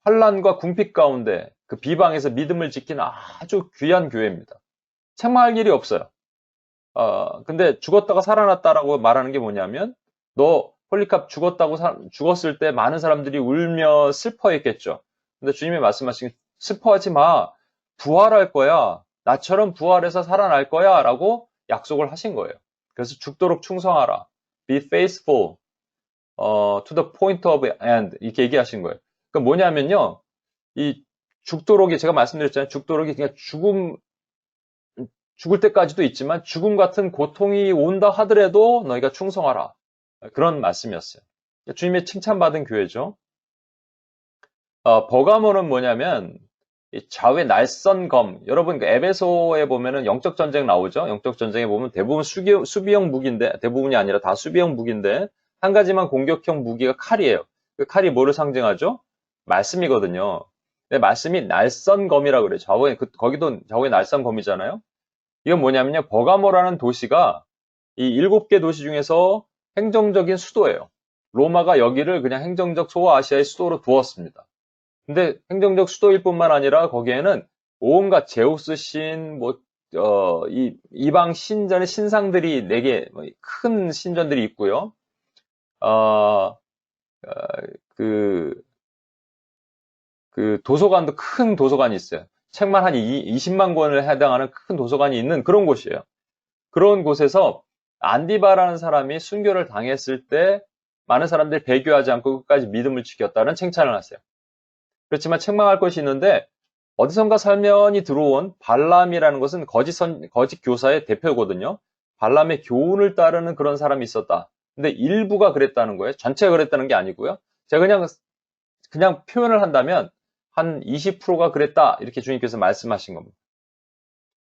환란과 궁핍 가운데 그 비방에서 믿음을 지키는 아주 귀한 교회입니다. 책망할 일이 없어요. 근데 죽었다가 살아났다라고 말하는 게 뭐냐면, 너 폴리캅 죽었을 때 많은 사람들이 울며 슬퍼했겠죠. 근데 주님이 말씀하신 슬퍼하지 마. 부활할 거야. 나처럼 부활해서 살아날 거야. 라고 약속을 하신 거예요. 그래서 죽도록 충성하라. Be faithful to the point of end. 이렇게 얘기하신 거예요. 그러니까 뭐냐면요. 이 죽도록이 제가 말씀드렸잖아요. 죽도록이 그냥 죽을 때까지도 있지만 죽음 같은 고통이 온다 하더라도 너희가 충성하라. 그런 말씀이었어요. 주님의 칭찬받은 교회죠. 버가모는 뭐냐면 좌우의 날선검. 여러분 그 에베소에 보면은 영적 전쟁 나오죠. 영적 전쟁에 보면 대부분 수비형 무기인데, 대부분이 아니라 다 수비형 무기인데 한 가지만 공격형 무기가 칼이에요. 그 칼이 뭐를 상징하죠? 말씀이거든요. 근데 말씀이 날선검이라 그래요. 거기도 좌우의 날선검이잖아요. 이건 뭐냐면요. 버가모라는 도시가 이 7개 도시 중에서 행정적인 수도예요. 로마가 여기를 그냥 행정적 소아시아의 수도로 두었습니다. 근데 행정적 수도일 뿐만 아니라 거기에는 온갖 제우스 신, 이방 신전의 신상들이 4개, 큰 신전들이 있고요. 그 도서관도 큰 도서관이 있어요. 책만 한 20만 권을 해당하는 큰 도서관이 있는 그런 곳이에요. 그런 곳에서 안디바라는 사람이 순교를 당했을 때 많은 사람들이 배교하지 않고 끝까지 믿음을 지켰다는 칭찬을 하세요. 그렇지만 책망할 것이 있는데 어디선가 설명이 들어온 발람이라는 것은 거짓 교사의 대표거든요. 발람의 교훈을 따르는 그런 사람이 있었다. 근데 일부가 그랬다는 거예요. 전체가 그랬다는 게 아니고요. 제가 그냥 표현을 한다면 한 20%가 그랬다. 이렇게 주님께서 말씀하신 겁니다.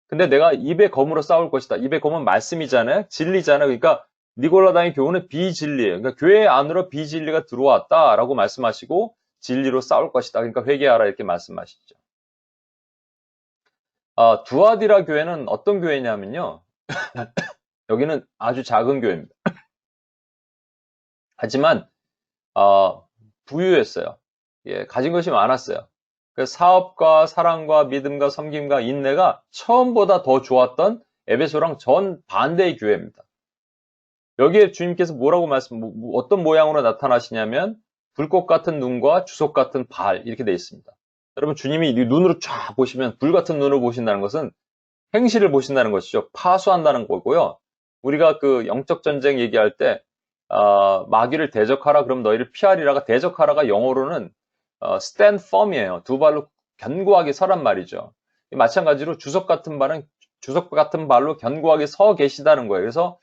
근데 내가 입의 검으로 싸울 것이다. 입의 검은 말씀이잖아요. 진리잖아요. 그러니까 니골라당의 교훈은 비진리예요. 그러니까 교회 안으로 비진리가 들어왔다라고 말씀하시고 진리로 싸울 것이다. 그러니까 회개하라 이렇게 말씀하시죠. 두아디라 교회는 어떤 교회냐면요. 여기는 아주 작은 교회입니다. 하지만 부유했어요. 예, 가진 것이 많았어요. 그 사업과 사랑과 믿음과 섬김과 인내가 처음보다 더 좋았던 에베소랑 전 반대의 교회입니다. 여기에 주님께서 어떤 모양으로 나타나시냐면 불꽃 같은 눈과 주석 같은 발 이렇게 되어 있습니다. 여러분 주님이 눈으로 쫙 보시면 불 같은 눈으로 보신다는 것은 행실을 보신다는 것이죠. 파수한다는 거고요. 우리가 그 영적 전쟁 얘기할 때 마귀를 대적하라 그럼 너희를 피하리라가 대적하라가 영어로는 stand firm이에요. 두 발로 견고하게 서란 말이죠. 마찬가지로 주석 같은 발로 견고하게 서 계시다는 거예요. 그래서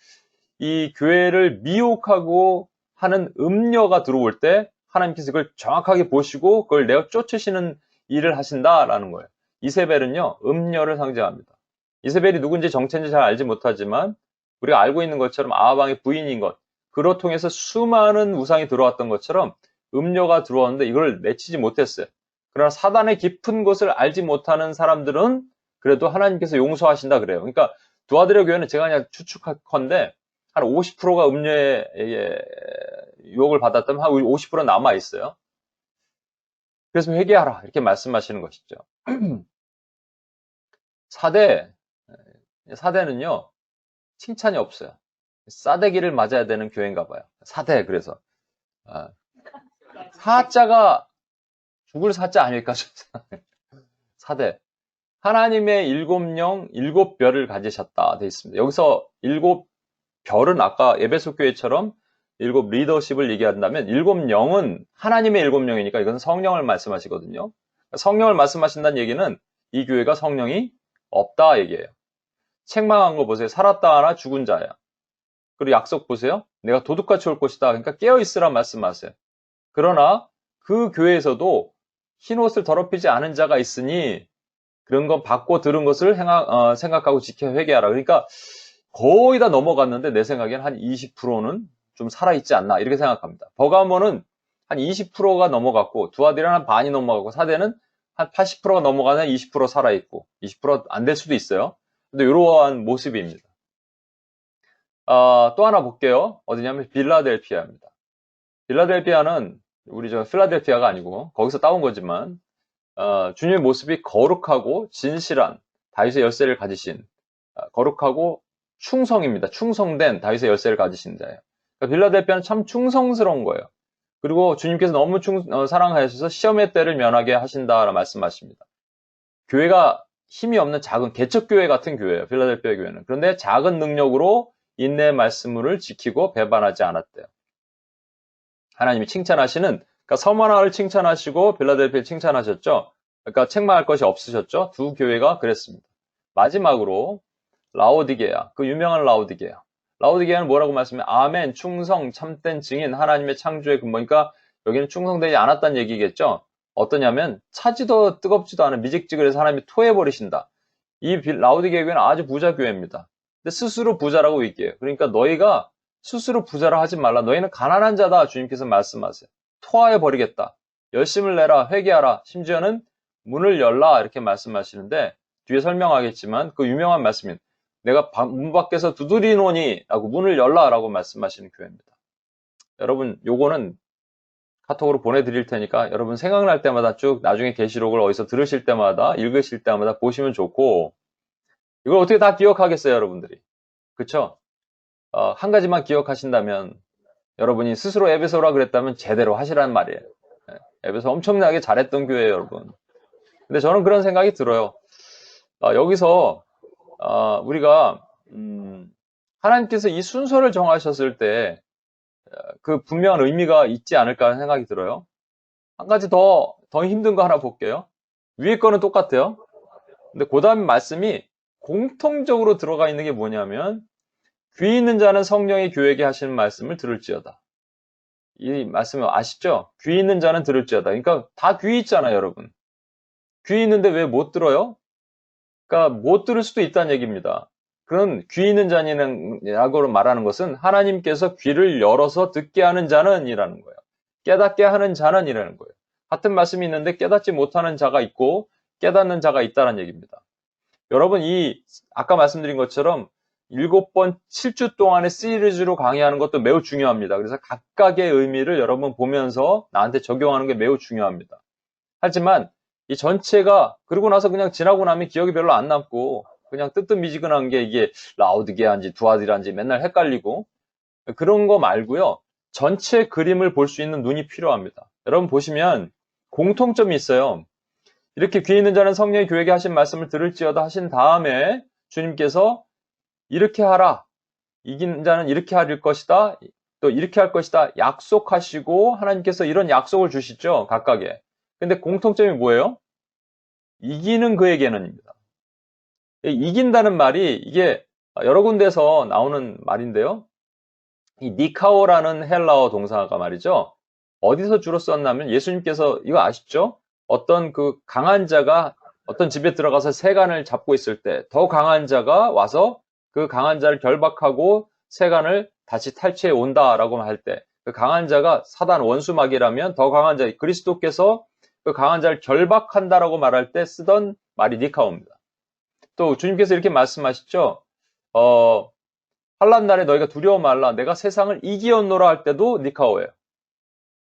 이 교회를 미혹하고 하는 음녀가 들어올 때 하나님께서 그걸 정확하게 보시고 그걸 내어 쫓으시는 일을 하신다라는 거예요. 이세벨은요, 음녀를 상징합니다. 이세벨이 누군지 정체인지 잘 알지 못하지만 우리가 알고 있는 것처럼 아하방의 부인인 것, 그로 통해서 수많은 우상이 들어왔던 것처럼 음녀가 들어왔는데 이걸 내치지 못했어요. 그러나 사단의 깊은 곳을 알지 못하는 사람들은 그래도 하나님께서 용서하신다 그래요. 그러니까 두아드려 교회는 제가 그냥 추측컨대 한 50%가 음녀의 유혹을 받았다면 한 50% 남아 있어요. 그래서 회개하라 이렇게 말씀하시는 것이죠. 사대는요 칭찬이 없어요. 싸대기를 맞아야 되는 교회인가 봐요. 사대 그래서 사자가 죽을 사자 아닐까 싶어요. 사대 하나님의 7영 7별을 가지셨다 돼 있습니다. 여기서 7별은 아까 에베소 교회처럼 7 리더십을 얘기한다면 7영은 하나님의 7영이니까 이것은 성령을 말씀하시거든요. 성령을 말씀하신다는 얘기는 이 교회가 성령이 없다 얘기예요. 책망한 거 보세요. 살았다 하나 죽은 자야. 그리고 약속 보세요. 내가 도둑같이 올 것이다. 그러니까 깨어있으라 말씀하세요. 그러나 그 교회에서도 흰옷을 더럽히지 않은 자가 있으니 그런 건 받고 들은 것을 생각하고 지켜 회개하라. 그러니까 거의 다 넘어갔는데 내 생각엔 한 20%는 좀 살아있지 않나 이렇게 생각합니다. 버가모는 한 20%가 넘어갔고, 두아디는 한 반이 넘어가고, 사대는 한 80%가 넘어가는 20% 살아있고, 20%안 될 수도 있어요. 근데 이러한 모습입니다. 또 하나 볼게요. 어디냐면 빌라델피아입니다. 빌라델피아는 우리 저 필라델피아가 아니고 거기서 따온 거지만 주님의 모습이 거룩하고 진실한 다윗의 열쇠를 가지신 거룩하고 충성입니다. 충성된 다윗의 열쇠를 가지신 자예요. 그러니까 빌라델피아는 참 충성스러운 거예요. 그리고 주님께서 너무 사랑하셔서 시험의 때를 면하게 하신다라 말씀하십니다. 교회가 힘이 없는 작은 개척교회 같은 교회예요. 필라델피아 교회는. 그런데 작은 능력으로 인내의 말씀을 지키고 배반하지 않았대요. 하나님이 칭찬하시는, 그러니까 서머나를 칭찬하시고 빌라델피아를 칭찬하셨죠. 그러니까 책망할 것이 없으셨죠. 두 교회가 그랬습니다. 마지막으로 라오디게아, 그 유명한 라오디게아. 라오디게아는 뭐라고 말씀해요? 아멘, 충성, 참된 증인, 하나님의 창조의 근본이니까 여기는 충성되지 않았다는 얘기겠죠. 어떠냐면 차지도 뜨겁지도 않은 미직지근해서 하나님이 토해버리신다. 이 라오디게아 교회는 아주 부자 교회입니다. 근데 스스로 부자라고 얘기해요. 그러니까 너희가 스스로 부자라 하지 말라. 너희는 가난한 자다. 주님께서 말씀하세요. 토하여 버리겠다. 열심을 내라. 회개하라. 심지어는 문을 열라. 이렇게 말씀하시는데 뒤에 설명하겠지만 그 유명한 말씀인 내가 문 밖에서 두드리노니 라고 문을 열라 라고 말씀하시는 교회입니다. 여러분 요거는 카톡으로 보내드릴 테니까 여러분 생각날 때마다 쭉 나중에 계시록을 어디서 들으실 때마다 읽으실 때마다 보시면 좋고 이걸 어떻게 다 기억하겠어요 여러분들이. 그쵸? 한 가지만 기억하신다면 여러분이 스스로 에베소라 그랬다면 제대로 하시라는 말이에요. 에베소 엄청나게 잘했던 교회예요 여러분. 근데 저는 그런 생각이 들어요. 여기서 우리가 하나님께서 이 순서를 정하셨을 때 그 분명한 의미가 있지 않을까 하는 생각이 들어요. 한 가지 더 힘든 거 하나 볼게요. 위에 거는 똑같아요. 근데 그 다음 말씀이 공통적으로 들어가 있는 게 뭐냐면 귀 있는 자는 성령이 교회에게 하시는 말씀을 들을지어다. 이 말씀을 아시죠? 귀 있는 자는 들을지어다. 그러니까 다 귀 있잖아요, 여러분. 귀 있는데 왜 못 들어요? 그러니까 못 들을 수도 있다는 얘기입니다. 그런 귀 있는 자니라고 말하는 것은 하나님께서 귀를 열어서 듣게 하는 자는 이라는 거예요. 깨닫게 하는 자는 이라는 거예요. 같은 말씀이 있는데 깨닫지 못하는 자가 있고 깨닫는 자가 있다는 얘기입니다. 여러분 아까 말씀드린 것처럼 7번 7주 동안의 시리즈로 강의하는 것도 매우 중요합니다. 그래서 각각의 의미를 여러분 보면서 나한테 적용하는 게 매우 중요합니다. 하지만 이 전체가 그러고 나서 그냥 지나고 나면 기억이 별로 안 남고 그냥 뜨뜻미지근한 게 이게 라우디게아인지 두아디라인지 맨날 헷갈리고 그런 거 말고요. 전체 그림을 볼 수 있는 눈이 필요합니다. 여러분 보시면 공통점이 있어요. 이렇게 귀 있는 자는 성령이 교회에게 하신 말씀을 들을지어다 하신 다음에 주님께서 이렇게 하라. 이긴 자는 이렇게 할 것이다. 또 이렇게 할 것이다. 약속하시고 하나님께서 이런 약속을 주시죠. 각각에. 근데 공통점이 뭐예요? 이기는 그에게는입니다. 이긴다는 말이 이게 여러 군데서 나오는 말인데요. 이 니카오라는 헬라어 동사가 말이죠. 어디서 주로 썼냐면 예수님께서 이거 아시죠? 어떤 그 강한 자가 어떤 집에 들어가서 세간을 잡고 있을 때 더 강한 자가 와서 그 강한 자를 결박하고 세간을 다시 탈취해 온다라고 할 때 그 강한 자가 사단 원수마귀라면 더 강한 자 그리스도께서 그 강한 자를 결박한다라고 말할 때 쓰던 말이 니카오입니다. 또 주님께서 이렇게 말씀하시죠. 환난 날에 너희가 두려워 말라. 내가 세상을 이기었노라 할 때도 니카오예요.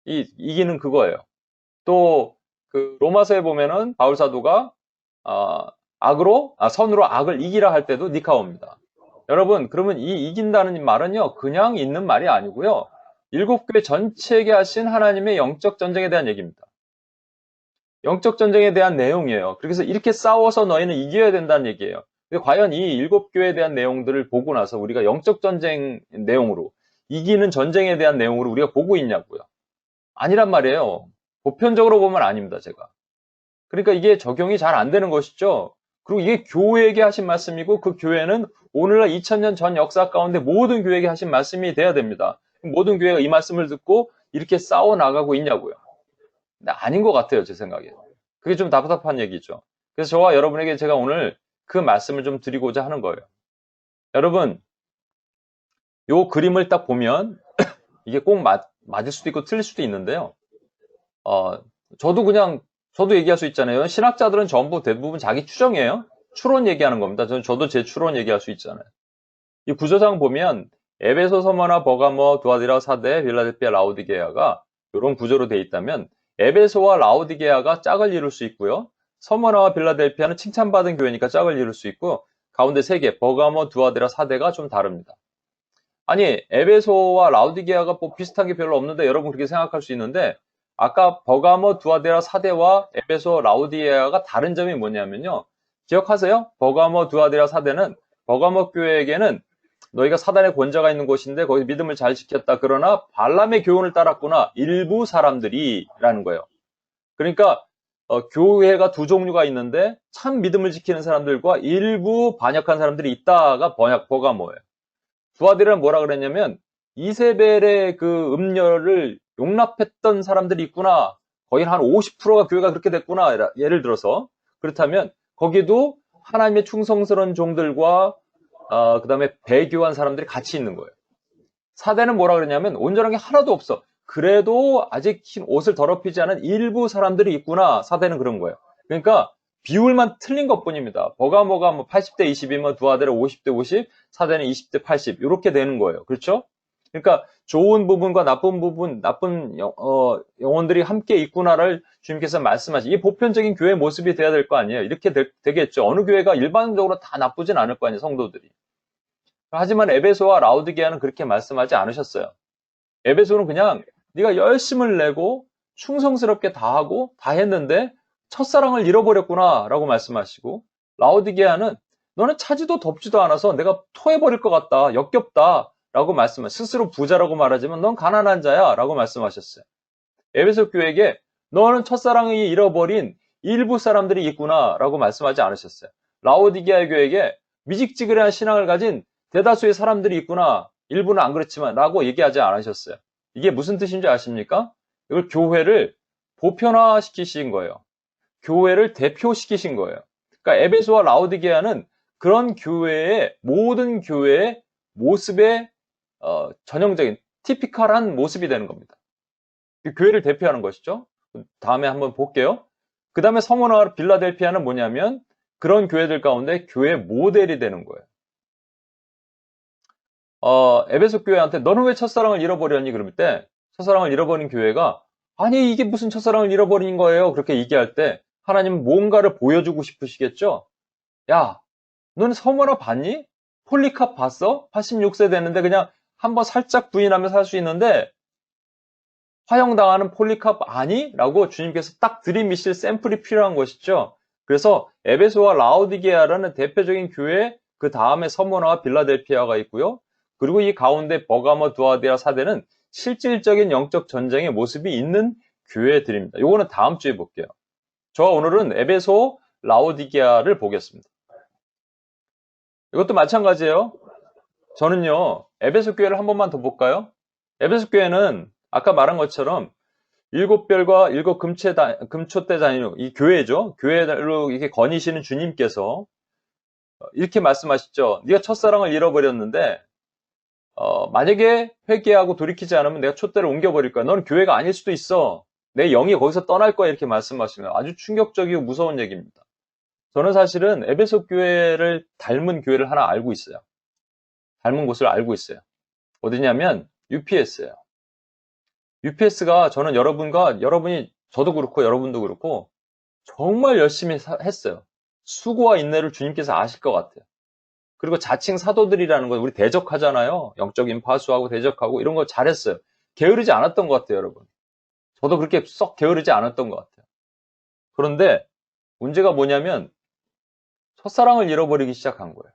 이기는 그거예요. 또 그 로마서에 보면은 바울 사도가 선으로 악을 이기라 할 때도 니카오입니다. 여러분, 그러면 이 이긴다는 말은요, 그냥 있는 말이 아니고요. 7교회 전체에게 하신 하나님의 영적 전쟁에 대한 얘기입니다. 영적 전쟁에 대한 내용이에요. 그래서 이렇게 싸워서 너희는 이겨야 된다는 얘기예요. 근데 과연 이 7교회에 대한 내용들을 보고 나서 우리가 영적 전쟁 내용으로 이기는 전쟁에 대한 내용으로 우리가 보고 있냐고요. 아니란 말이에요. 보편적으로 보면 아닙니다, 제가. 그러니까 이게 적용이 잘 안 되는 것이죠. 그리고 이게 교회에게 하신 말씀이고 그 교회는 오늘날 2000년 전 역사 가운데 모든 교회에게 하신 말씀이 돼야 됩니다. 모든 교회가 이 말씀을 듣고 이렇게 싸워 나가고 있냐고요. 근데 아닌 것 같아요, 제 생각에. 그게 좀 답답한 얘기죠. 그래서 저와 여러분에게 제가 오늘 그 말씀을 좀 드리고자 하는 거예요. 여러분, 요 그림을 딱 보면 이게 꼭 맞을 수도 있고 틀릴 수도 있는데요. 저도 얘기할 수 있잖아요. 신학자들은 전부 대부분 자기 추정이에요. 추론 얘기하는 겁니다. 저도 제 추론 얘기할 수 있잖아요. 이 구조상 보면 에베소, 서머나, 버가모, 두아디라, 사데, 빌라델피아, 라오디게아가 이런 구조로 되어 있다면 에베소와 라오디게아가 짝을 이룰 수 있고요. 서머나와 빌라델피아는 칭찬받은 교회니까 짝을 이룰 수 있고 가운데 세 개, 버가모, 두아디라, 사데가 좀 다릅니다. 아니, 에베소와 라오디게아가 뭐 비슷한 게 별로 없는데 여러분 그렇게 생각할 수 있는데 아까 버가모, 두아디라, 사데와 에베소, 라오디게아가 다른 점이 뭐냐면요. 기억하세요? 버가모, 두아디라, 사데는 버가모 교회에게는 너희가 사단의 권자가 있는 곳인데 거기 믿음을 잘 지켰다. 그러나 발람의 교훈을 따랐구나. 일부 사람들이 라는 거예요. 그러니까 교회가 두 종류가 있는데 참 믿음을 지키는 사람들과 일부 반역한 사람들이 있다가 버가모예요. 두아디라는 뭐라 그랬냐면 이세벨의 그 음녀를 용납했던 사람들이 있구나. 거의 한 50%가 교회가 그렇게 됐구나. 예를 들어서 그렇다면 거기도 하나님의 충성스러운 종들과 그 다음에 배교한 사람들이 같이 있는 거예요. 사대는 뭐라 그러냐면 온전한 게 하나도 없어. 그래도 아직 흰 옷을 더럽히지 않은 일부 사람들이 있구나. 사대는 그런 거예요. 그러니까 비율만 틀린 것 뿐입니다. 버가모가 뭐 80대 20이면 두아데는 50대 50, 사대는 20대 80 이렇게 되는 거예요. 그렇죠? 그러니까 좋은 부분과 나쁜 부분, 나쁜 영혼들이 함께 있구나를 주님께서 말씀하시. 이게 보편적인 교회 모습이 돼야 될 거 아니에요. 이렇게 되겠죠. 어느 교회가 일반적으로 다 나쁘진 않을 거 아니에요. 성도들이. 하지만 에베소와 라오디게아는 그렇게 말씀하지 않으셨어요. 에베소는 그냥 네가 열심을 내고 충성스럽게 다 하고 다 했는데 첫사랑을 잃어버렸구나 라고 말씀하시고 라오디게아는 너는 차지도 덥지도 않아서 내가 토해버릴 것 같다. 역겹다. 라고 말씀하셨어요. 스스로 부자라고 말하지만 넌 가난한 자야 라고 말씀하셨어요. 에베소 교회에게 너는 첫사랑을 잃어버린 일부 사람들이 있구나 라고 말씀하지 않으셨어요. 라오디게아 교회에게 미직지그레한 신앙을 가진 대다수의 사람들이 있구나. 일부는 안 그렇지만 라고 얘기하지 않으셨어요. 이게 무슨 뜻인지 아십니까? 이걸 교회를 보편화시키신 거예요. 교회를 대표시키신 거예요. 그러니까 에베소와 라오디게아는 그런 교회의 모든 교회의 모습의 전형적인 티피컬한 모습이 되는 겁니다. 교회를 대표하는 것이죠. 다음에 한번 볼게요. 그 다음에 서머나와 빌라델피아는 뭐냐면 그런 교회들 가운데 교회 모델이 되는 거예요. 에베소 교회한테 너는 왜 첫사랑을 잃어버렸니? 그럴 때 첫사랑을 잃어버린 교회가 아니 이게 무슨 첫사랑을 잃어버린 거예요? 그렇게 얘기할 때 하나님은 뭔가를 보여주고 싶으시겠죠? 야, 너는 서머나 봤니? 폴리캅 봤어? 86세 됐는데 그냥 한번 살짝 부인하며 살 수 있는데 화형당하는 폴리캅 아니? 라고 주님께서 딱 들이미실 샘플이 필요한 것이죠. 그래서 에베소와 라오디게아라는 대표적인 교회 그 다음에 서머나와 빌라델피아가 있고요. 그리고 이 가운데 버가모, 두아디라, 사대는 실질적인 영적 전쟁의 모습이 있는 교회들입니다. 요거는 다음 주에 볼게요. 저와 오늘은 에베소, 라오디게아를 보겠습니다. 이것도 마찬가지예요. 저는요, 에베소 교회를 한 번만 더 볼까요? 에베소 교회는 아까 말한 것처럼 7별과 7금초대 다니는 이 교회죠. 교회로 이렇게 거니시는 주님께서 이렇게 말씀하시죠. 네가 첫사랑을 잃어버렸는데 만약에 회개하고 돌이키지 않으면 내가 촛대를 옮겨버릴 거야. 너는 교회가 아닐 수도 있어. 내 영이 거기서 떠날 거야. 이렇게 말씀하시는 아주 충격적이고 무서운 얘기입니다. 저는 사실은 에베소 교회를 닮은 교회를 하나 알고 있어요. 닮은 곳을 알고 있어요. 어디냐면 UPS예요. UPS가 저는 여러분이 저도 그렇고 여러분도 그렇고 정말 열심히 했어요. 수고와 인내를 주님께서 아실 것 같아요. 그리고 자칭 사도들이라는 건 우리 대적하잖아요. 영적인 파수하고 대적하고 이런 거 잘했어요. 게으르지 않았던 것 같아요, 여러분. 저도 그렇게 썩 게으르지 않았던 것 같아요. 그런데 문제가 뭐냐면 첫사랑을 잃어버리기 시작한 거예요.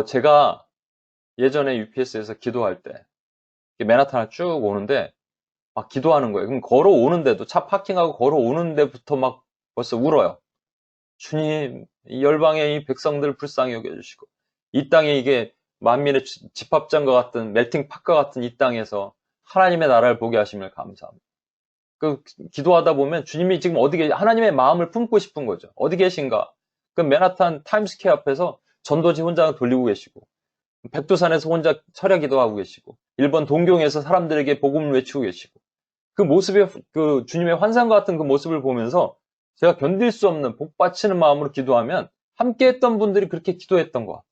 제가 예전에 UPS에서 기도할 때 맨하탄을 쭉 오는데 막 기도하는 거예요. 그럼 걸어오는데도 차 파킹하고 걸어오는데부터 막 벌써 울어요. 주님, 이 열방의 이 백성들 불쌍히 여겨주시고 이 땅에 이게 만민의 집합장과 같은 멜팅팟과 같은 이 땅에서 하나님의 나라를 보게 하심을 감사합니다. 기도하다 보면 주님이 지금 하나님의 마음을 품고 싶은 거죠. 어디 계신가? 그 맨하탄 타임스퀘어 앞에서 전도지 혼자 돌리고 계시고 백두산에서 혼자 철야 기도하고 계시고 일본 동경에서 사람들에게 복음을 외치고 계시고 그 모습의, 그 주님의 환상과 같은 그 모습을 보면서 제가 견딜 수 없는 복받치는 마음으로 기도하면 함께 했던 분들이 그렇게 기도했던 것 같아요.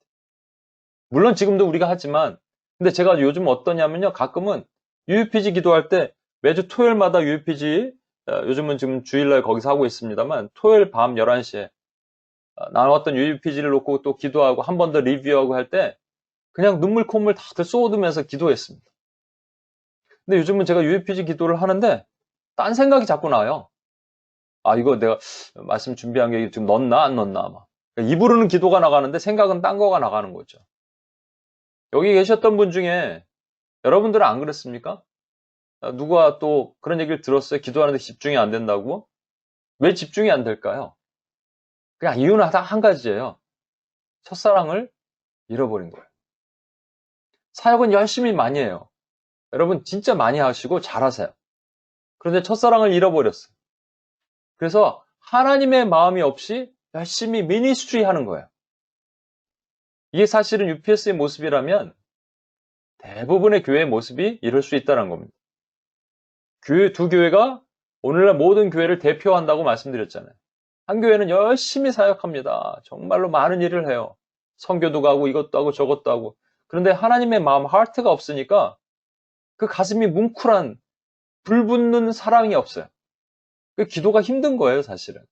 물론 지금도 우리가 하지만, 근데 제가 요즘 어떠냐면요. 가끔은 UUPG 기도할 때 매주 토요일마다 UUPG, 요즘은 지금 주일날 거기서 하고 있습니다만, 토요일 밤 11시에 나왔던 UUPG를 놓고 또 기도하고 한 번 더 리뷰하고 할 때 그냥 눈물 콧물 다들 쏟으면서 기도했습니다. 근데 요즘은 제가 UUPG 기도를 하는데 딴 생각이 자꾸 나요. 아, 이거 내가 말씀 준비한 게 지금 넣었나 안 넣었나 막. 입으로는 기도가 나가는데 생각은 딴 거가 나가는 거죠. 여기 계셨던 분 중에 여러분들은 안 그랬습니까? 누가 또 그런 얘기를 들었어요. 기도하는데 집중이 안 된다고? 왜 집중이 안 될까요? 그냥 이유는 다 한 가지예요. 첫사랑을 잃어버린 거예요. 사역은 열심히 많이 해요. 여러분 진짜 많이 하시고 잘하세요. 그런데 첫사랑을 잃어버렸어요. 그래서 하나님의 마음이 없이 열심히 미니스트리 하는 거예요. 이게 사실은 UPS의 모습이라면 대부분의 교회의 모습이 이럴 수 있다는 겁니다. 두 교회가 오늘날 모든 교회를 대표한다고 말씀드렸잖아요. 한 교회는 열심히 사역합니다. 정말로 많은 일을 해요. 선교도 가고 이것도 하고 저것도 하고. 그런데 하나님의 마음, 하트가 없으니까 그 가슴이 뭉클한 불붙는 사랑이 없어요. 그 기도가 힘든 거예요, 사실은.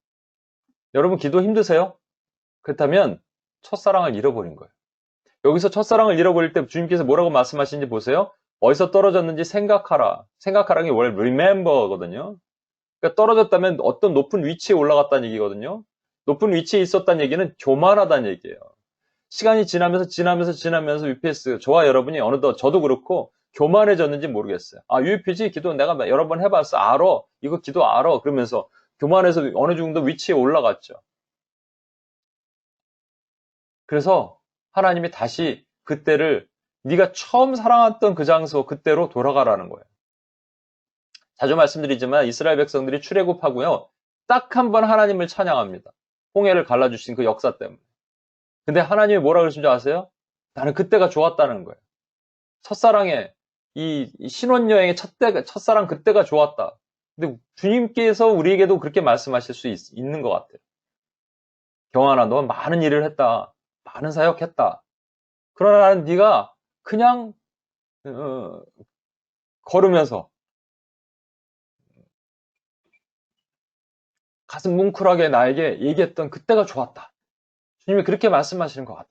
여러분 기도 힘드세요? 그렇다면 첫사랑을 잃어버린 거예요. 여기서 첫사랑을 잃어버릴 때 주님께서 뭐라고 말씀하시는지 보세요. 어디서 떨어졌는지 생각하라. 생각하라는 게 원래 remember거든요. 그러니까 떨어졌다면 어떤 높은 위치에 올라갔다는 얘기거든요. 높은 위치에 있었다는 얘기는 교만하다는 얘기예요. 시간이 지나면서 UPS, 저와 여러분이 어느덧 저도 그렇고 교만해졌는지 모르겠어요. 아, UPG 기도 내가 여러 번 해봤어. 알아. 이거 기도 알아. 그러면서 교만해서 어느 정도 위치에 올라갔죠. 그래서 하나님이 다시 그때를 네가 처음 사랑했던 그 장소 그때로 돌아가라는 거예요. 자주 말씀드리지만 이스라엘 백성들이 출애굽하고요. 딱 한 번 하나님을 찬양합니다. 홍해를 갈라주신 그 역사 때문에. 근데 하나님이 뭐라 그러신 줄 아세요? 나는 그때가 좋았다는 거예요. 첫사랑의 이 신혼여행의 첫사랑 그때가 좋았다. 근데 주님께서 우리에게도 그렇게 말씀하실 수 있는 것 같아요. 경환아, 넌 많은 일을 했다. 많은 사역했다. 그러나 네가 그냥 걸으면서 가슴 뭉클하게 나에게 얘기했던 그때가 좋았다. 주님이 그렇게 말씀하시는 것 같아요.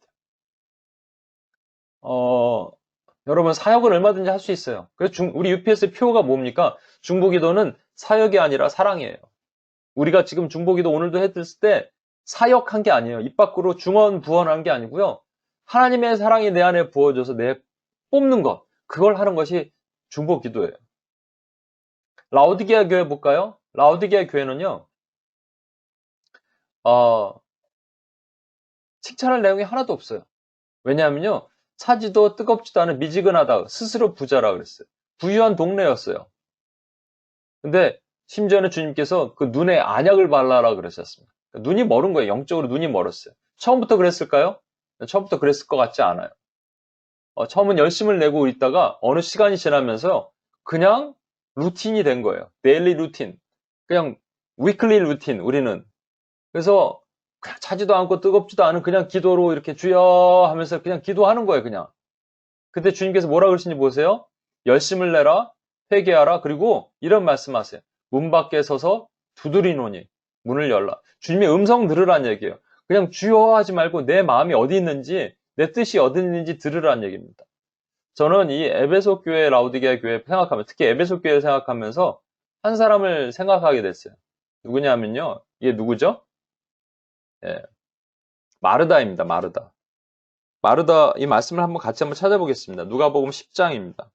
여러분 사역을 얼마든지 할 수 있어요. 그래서 우리 UPS의 표가 뭡니까? 중보기도는 사역이 아니라 사랑이에요. 우리가 지금 중보기도 오늘도 해드렸을 때 사역한 게 아니에요. 입 밖으로 중언부언한 게 아니고요. 하나님의 사랑이 내 안에 부어져서 내 뽑는 것, 그걸 하는 것이 중보기도예요. 라오디게아 교회 볼까요? 라오디게아 교회는요. 칭찬할 내용이 하나도 없어요. 왜냐하면요. 차지도 뜨겁지도 않은 미지근하다. 스스로 부자라 그랬어요. 부유한 동네였어요. 근데 심지어는 주님께서 그 눈에 안약을 발라라 그러셨습니다. 눈이 멀은 거예요. 영적으로 눈이 멀었어요. 처음부터 그랬을까요? 처음부터 그랬을 것 같지 않아요. 처음은 열심을 내고 있다가 어느 시간이 지나면서 그냥 루틴이 된 거예요. 데일리 루틴. 그냥 위클리 루틴 우리는. 그래서 그냥 차지도 않고 뜨겁지도 않은 그냥 기도로 이렇게 주여 하면서 그냥 기도하는 거예요, 그냥. 근데 주님께서 뭐라 그러시는지 보세요. 열심을 내라, 회개하라, 그리고 이런 말씀하세요. 문 밖에 서서 두드리노니 문을 열라. 주님의 음성 들으란 얘기예요. 그냥 주여 하지 말고 내 마음이 어디 있는지, 내 뜻이 어디 있는지 들으란 얘기입니다. 저는 이 에베소 교회, 라오디게아 교회 생각하면, 특히 에베소 교회를 생각하면서 한 사람을 생각하게 됐어요. 누구냐면요. 이게 누구죠? 예, 마르다입니다. 마르다. 마르다 이 말씀을 같이 한번 찾아보겠습니다. 누가복음 10장입니다.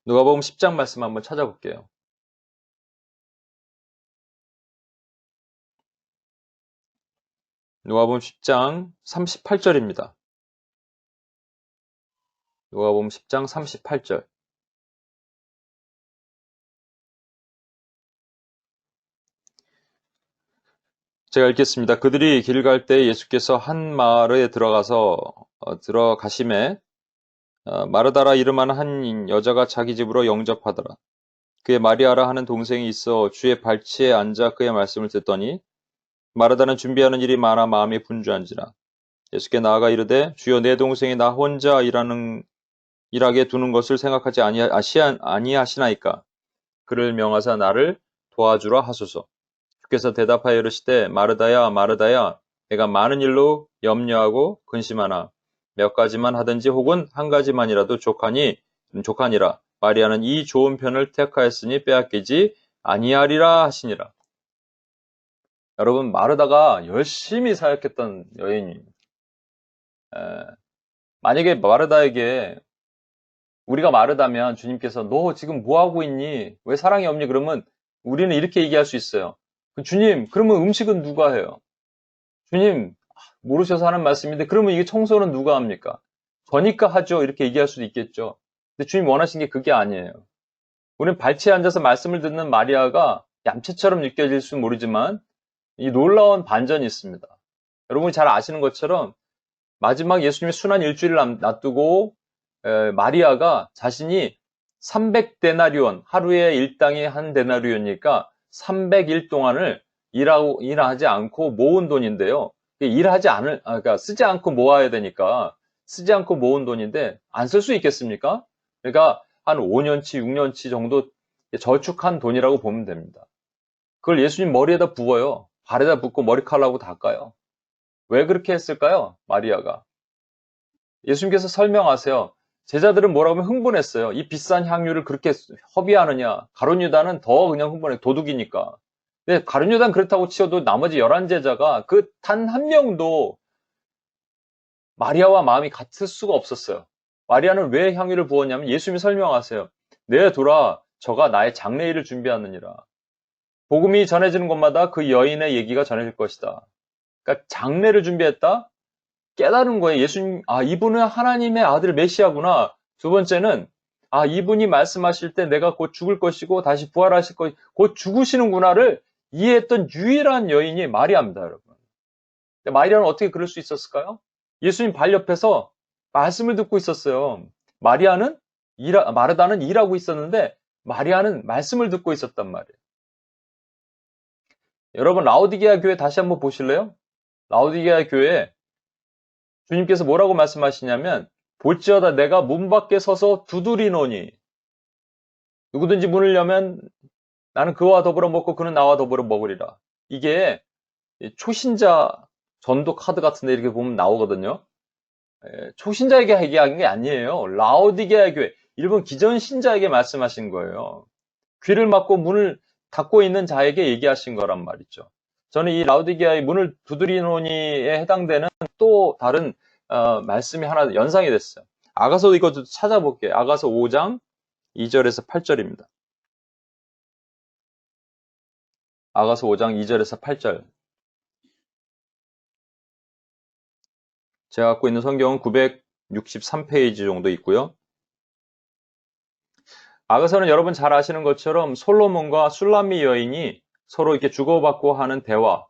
누가복음 10장 말씀 한번 찾아볼게요. 누가복음 10장 38절입니다. 누가복음 10장 38절. 제가 읽겠습니다. 그들이 길 갈 때 예수께서 한 마을에 들어가심에 마르다라 이름하는 한 여자가 자기 집으로 영접하더라. 그의 마리아라 하는 동생이 있어 주의 발치에 앉아 그의 말씀을 듣더니 마르다는 준비하는 일이 많아 마음이 분주한지라. 예수께 나아가 이르되 주여 내 동생이 나 혼자 일하게 두는 것을 생각하지 아니하시나이까. 그를 명하사 나를 도와주라 하소서. 주께서 대답하여 이르시되 마르다야 마르다야 내가 많은 일로 염려하고 근심하나 몇 가지만 하든지 혹은 한 가지만이라도 족하니라. 마리아는 이 좋은 편을 택하였으니 빼앗기지 아니하리라 하시니라. 여러분, 마르다가 열심히 사역했던 여인입니다. 만약에 마르다에게 우리가 마르다면 주님께서 너 지금 뭐 하고 있니? 왜 사랑이 없니? 그러면 우리는 이렇게 얘기할 수 있어요. 주님, 그러면 음식은 누가 해요? 주님, 모르셔서 하는 말씀인데 그러면 이게 청소는 누가 합니까? 저니까 하죠. 이렇게 얘기할 수도 있겠죠. 근데 주님 원하신 게 그게 아니에요. 우리는 발치에 앉아서 말씀을 듣는 마리아가 얌체처럼 느껴질 수는 모르지만 이 놀라운 반전이 있습니다. 여러분이 잘 아시는 것처럼 마지막 예수님의 순환 일주일을 놔두고 마리아가 자신이 300데나리온, 하루에 일당이 한 데나리온이니까 300일 동안을 일하지 않고 모은 돈인데요. 그러니까 쓰지 않고 모아야 되니까 쓰지 않고 모은 돈인데 안 쓸 수 있겠습니까? 그러니까 한 5년치, 6년치 정도 저축한 돈이라고 보면 됩니다. 그걸 예수님 머리에다 부어요. 발에다 붓고 머리칼라고 닦아요. 왜 그렇게 했을까요? 마리아가. 예수님께서 설명하세요. 제자들은 뭐라고 하면 흥분했어요. 이 비싼 향유를 그렇게 허비하느냐. 가룟 유다는 더 그냥 흥분해. 도둑이니까. 근데 가룟 유다는 그렇다고 치어도 나머지 11제자가 그 단 한 명도 마리아와 마음이 같을 수가 없었어요. 마리아는 왜 향유를 부었냐면 예수님이 설명하세요. 내 돌아 저가 나의 장례일을 준비하느니라. 복음이 전해지는 곳마다 그 여인의 얘기가 전해질 것이다. 그러니까 장례를 준비했다? 깨달은 거예요. 예수님, 이분은 하나님의 아들 메시아구나. 두 번째는, 이분이 말씀하실 때 내가 곧 죽을 것이고 다시 부활하실 곧 죽으시는구나를 이해했던 유일한 여인이 마리아입니다, 여러분. 근데 마리아는 어떻게 그럴 수 있었을까요? 예수님 발 옆에서 말씀을 듣고 있었어요. 마르다는 일하고 있었는데 마리아는 말씀을 듣고 있었단 말이에요. 여러분, 라오디게아 교회 다시 한번 보실래요? 라오디게아 교회 주님께서 뭐라고 말씀하시냐면 볼지어다 내가 문 밖에 서서 두드리노니 누구든지 문을 여면 나는 그와 더불어 먹고 그는 나와 더불어 먹으리라. 이게 초신자 전도 카드 같은데 이렇게 보면 나오거든요. 초신자에게 얘기한 게 아니에요. 라오디게아 교회, 일본 기존 신자에게 말씀하신 거예요. 귀를 막고 문을 닫고 있는 자에게 얘기하신 거란 말이죠. 저는 이 라오디게아의 문을 두드리노니에 해당되는 또 다른 말씀이 하나 연상이 됐어요. 아가서 이것도 찾아볼게요. 아가서 5장 2절에서 8절입니다. 아가서 5장 2절에서 8절. 제가 갖고 있는 성경은 963페이지 정도 있고요. 아가서는 여러분 잘 아시는 것처럼 솔로몬과 술라미 여인이 서로 이렇게 주고받고 하는 대화,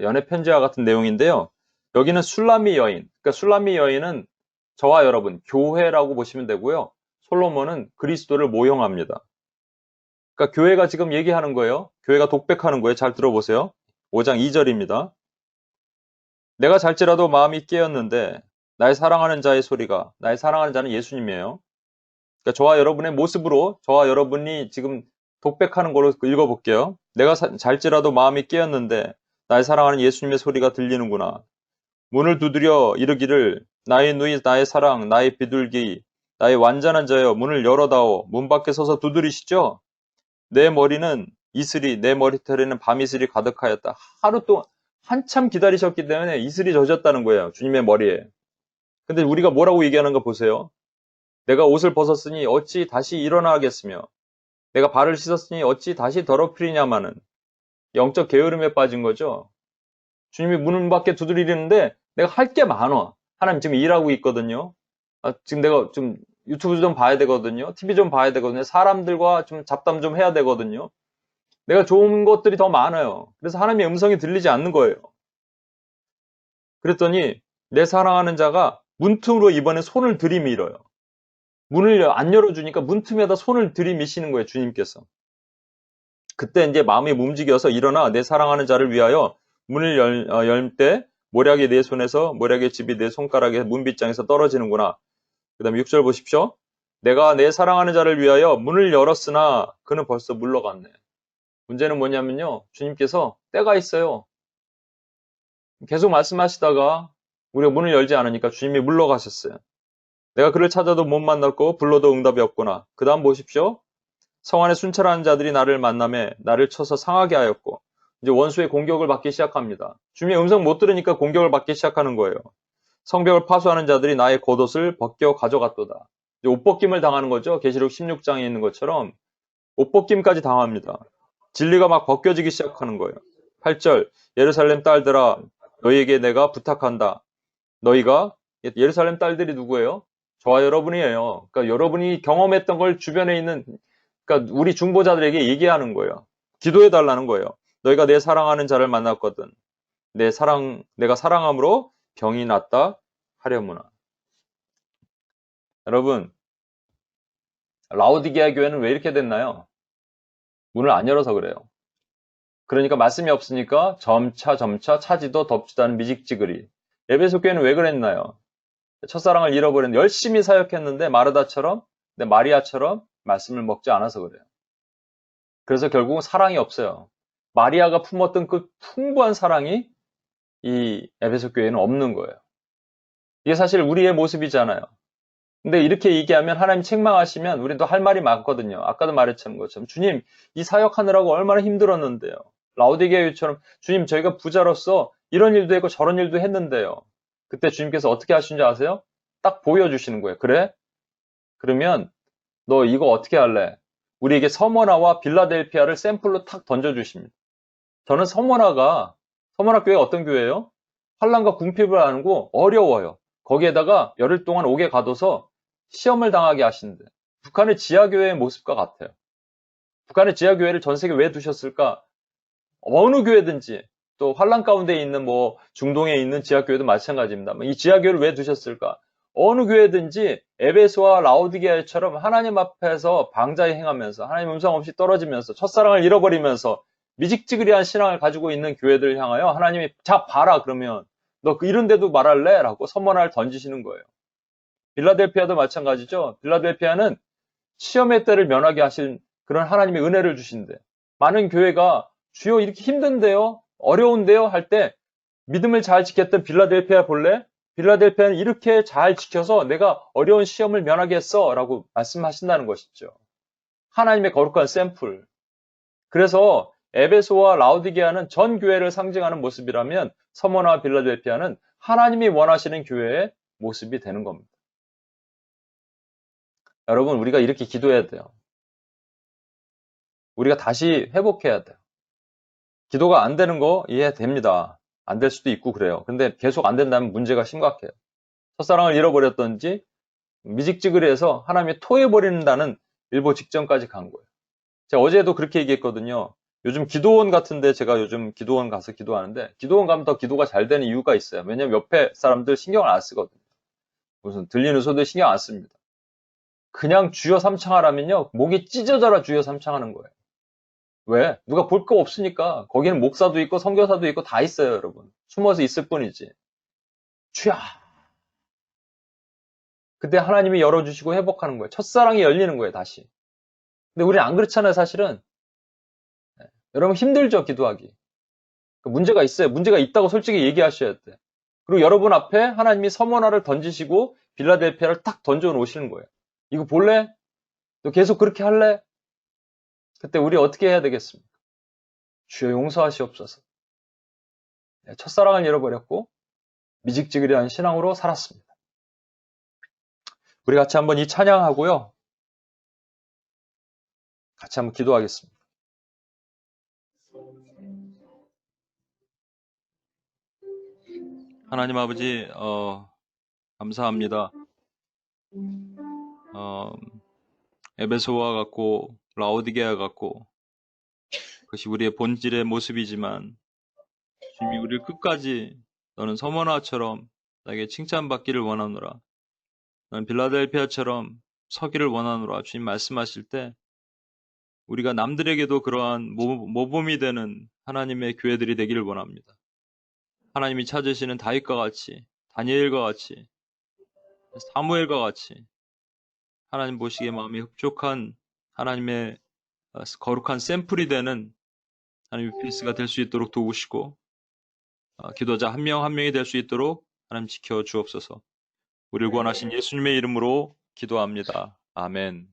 연애 편지와 같은 내용인데요. 여기는 술라미 여인, 그러니까 술라미 여인은 저와 여러분, 교회라고 보시면 되고요. 솔로몬은 그리스도를 모형합니다. 그러니까 교회가 지금 얘기하는 거예요. 교회가 독백하는 거예요. 잘 들어보세요. 5장 2절입니다. 내가 잘지라도 마음이 깨었는데 나의 사랑하는 자의 소리가, 나의 사랑하는 자는 예수님이에요. 그러니까 저와 여러분의 모습으로 저와 여러분이 지금 독백하는 걸로 읽어볼게요. 내가 잘지라도 마음이 깨었는데 나의 사랑하는 예수님의 소리가 들리는구나. 문을 두드려 이르기를 나의 누이 나의 사랑 나의 비둘기 나의 완전한 자여 문을 열어다오. 문 밖에 서서 두드리시죠. 내 머리는 이슬이 내 머리털에는 밤이슬이 가득하였다. 하루 동안 한참 기다리셨기 때문에 이슬이 젖었다는 거예요. 주님의 머리에. 근데 우리가 뭐라고 얘기하는 거 보세요. 내가 옷을 벗었으니 어찌 다시 일어나겠으며 내가 발을 씻었으니 어찌 다시 더럽히냐마는 영적 게으름에 빠진 거죠. 주님이 문 밖에 두드리는데 내가 할 게 많아. 하나님 지금 일하고 있거든요. 지금 내가 좀 유튜브 좀 봐야 되거든요. TV 좀 봐야 되거든요. 사람들과 좀 잡담 좀 해야 되거든요. 내가 좋은 것들이 더 많아요. 그래서 하나님의 음성이 들리지 않는 거예요. 그랬더니 내 사랑하는 자가 문틈으로 이번에 손을 들이밀어요. 문을 안 열어주니까 문틈에다 손을 들이미시는 거예요, 주님께서. 그때 이제 마음이 움직여서 일어나 내 사랑하는 자를 위하여 문을 열 때 모략이 내 손에서 모략의 집이 내 손가락에 문빗장에서 떨어지는구나. 그 다음에 6절 보십시오. 내가 내 사랑하는 자를 위하여 문을 열었으나 그는 벌써 물러갔네. 문제는 뭐냐면요. 주님께서 때가 있어요. 계속 말씀하시다가 우리가 문을 열지 않으니까 주님이 물러가셨어요. 내가 그를 찾아도 못 만났고 불러도 응답이 없구나. 그 다음 보십시오. 성 안에 순찰하는 자들이 나를 만남에 나를 쳐서 상하게 하였고 이제 원수의 공격을 받기 시작합니다. 주님의 음성 못 들으니까 공격을 받기 시작하는 거예요. 성벽을 파수하는 자들이 나의 겉옷을 벗겨 가져갔도다. 이제 옷벗김을 당하는 거죠. 계시록 16장에 있는 것처럼 옷벗김까지 당합니다. 진리가 막 벗겨지기 시작하는 거예요. 8절 예루살렘 딸들아 너희에게 내가 부탁한다. 너희가 예루살렘 딸들이 누구예요? 저와 여러분이에요. 그러니까 여러분이 경험했던 걸 주변에 있는 그러니까 우리 중보자들에게 얘기하는 거예요. 기도해 달라는 거예요. 너희가 내 사랑하는 자를 만났거든. 내가 사랑함으로 병이 낫다 하려무나. 여러분, 라오디게아 교회는 왜 이렇게 됐나요? 문을 안 열어서 그래요. 그러니까 말씀이 없으니까 점차 차지도 덥지도 않은 미직지그리. 에베소 교회는 왜 그랬나요? 첫사랑을 잃어버린 열심히 사역했는데 마르다처럼, 마리아처럼 말씀을 먹지 않아서 그래요. 그래서 결국은 사랑이 없어요. 마리아가 품었던 그 풍부한 사랑이 이 에베소 교회는 없는 거예요. 이게 사실 우리의 모습이잖아요. 근데 이렇게 얘기하면 하나님 책망하시면 우리도 할 말이 많거든요. 아까도 말했던 것처럼 주님 이 사역하느라고 얼마나 힘들었는데요. 라오디게아처럼 주님 저희가 부자로서 이런 일도 했고 저런 일도 했는데요. 그때 주님께서 어떻게 하신지 아세요? 딱 보여주시는 거예요. 그래? 그러면 너 이거 어떻게 할래? 우리에게 서머나와 빌라델피아를 샘플로 탁 던져주십니다. 저는 서머나 교회가 어떤 교회예요? 환란과 궁핍을 안고 어려워요. 거기에다가 열흘 동안 옥에 가둬서 시험을 당하게 하시는데 북한의 지하교회의 모습과 같아요. 북한의 지하교회를 전 세계에 왜 두셨을까? 어느 교회든지 또 환란 가운데 있는 뭐 중동에 있는 지하교회도 마찬가지입니다. 이 지하교회를 왜 두셨을까? 어느 교회든지 에베소와 라오디게아처럼 하나님 앞에서 방자에 행하면서 하나님 음성 없이 떨어지면서 첫사랑을 잃어버리면서 미직지그리한 신앙을 가지고 있는 교회들을 향하여 하나님이 자 봐라 그러면 너 이런 데도 말할래? 라고 선언을 던지시는 거예요. 빌라델피아도 마찬가지죠. 빌라델피아는 시험의 때를 면하게 하신 그런 하나님의 은혜를 주신대. 많은 교회가 주여 이렇게 힘든데요? 어려운데요? 할 때 믿음을 잘 지켰던 빌라델피아 볼래? 빌라델피아는 이렇게 잘 지켜서 내가 어려운 시험을 면하게 했어 라고 말씀하신다는 것이죠. 하나님의 거룩한 샘플. 그래서 에베소와 라오디게아는 전 교회를 상징하는 모습이라면 서머나와 빌라델피아는 하나님이 원하시는 교회의 모습이 되는 겁니다. 여러분 우리가 이렇게 기도해야 돼요. 우리가 다시 회복해야 돼요. 기도가 안 되는 거 이해됩니다. 안 될 수도 있고 그래요. 근데 계속 안 된다면 문제가 심각해요. 첫사랑을 잃어버렸던지 미직지그리해서 하나님이 토해버린다는 일보 직전까지 간 거예요. 제가 어제도 그렇게 얘기했거든요. 요즘 기도원 같은데 제가 요즘 기도원 가서 기도하는데 기도원 가면 더 기도가 잘 되는 이유가 있어요. 왜냐면 옆에 사람들 신경을 안 쓰거든요. 무슨 들리는 소리도 신경 안 씁니다. 그냥 주여 삼창하라면요. 목이 찢어져라 주여 삼창하는 거예요. 왜? 누가 볼 거 없으니까. 거기는 목사도 있고 선교사도 있고 다 있어요, 여러분. 숨어서 있을 뿐이지. 주야. 그때 하나님이 열어주시고 회복하는 거예요. 첫사랑이 열리는 거예요, 다시. 근데 우리는 안 그렇잖아요, 사실은. 여러분 힘들죠, 기도하기. 문제가 있어요. 문제가 있다고 솔직히 얘기하셔야 돼. 그리고 여러분 앞에 하나님이 서머나를 던지시고 빌라델피아를 딱 던져 놓으시는 거예요. 이거 볼래? 너 계속 그렇게 할래? 그때 우리 어떻게 해야 되겠습니까? 주여 용서하시옵소서. 첫사랑을 잃어버렸고 미직지그리한 신앙으로 살았습니다. 우리 같이 한번 이 찬양하고요. 같이 한번 기도하겠습니다. 하나님 아버지, 감사합니다. 에베소와 같고 라오디게아 같고 그것이 우리의 본질의 모습이지만 주님이 우리를 끝까지 너는 서머나처럼 나에게 칭찬받기를 원하노라. 너는 빌라델피아처럼 서기를 원하노라 주님 말씀하실 때 우리가 남들에게도 그러한 모범이 되는 하나님의 교회들이 되기를 원합니다. 하나님이 찾으시는 다윗과 같이, 다니엘과 같이, 사무엘과 같이 하나님 보시기에 마음이 흡족한 하나님의 거룩한 샘플이 되는 하나님의 피스가 될 수 있도록 도우시고 기도자 한 명 한 명이 될 수 있도록 하나님 지켜 주옵소서. 우리를 구원하신 예수님의 이름으로 기도합니다. 아멘.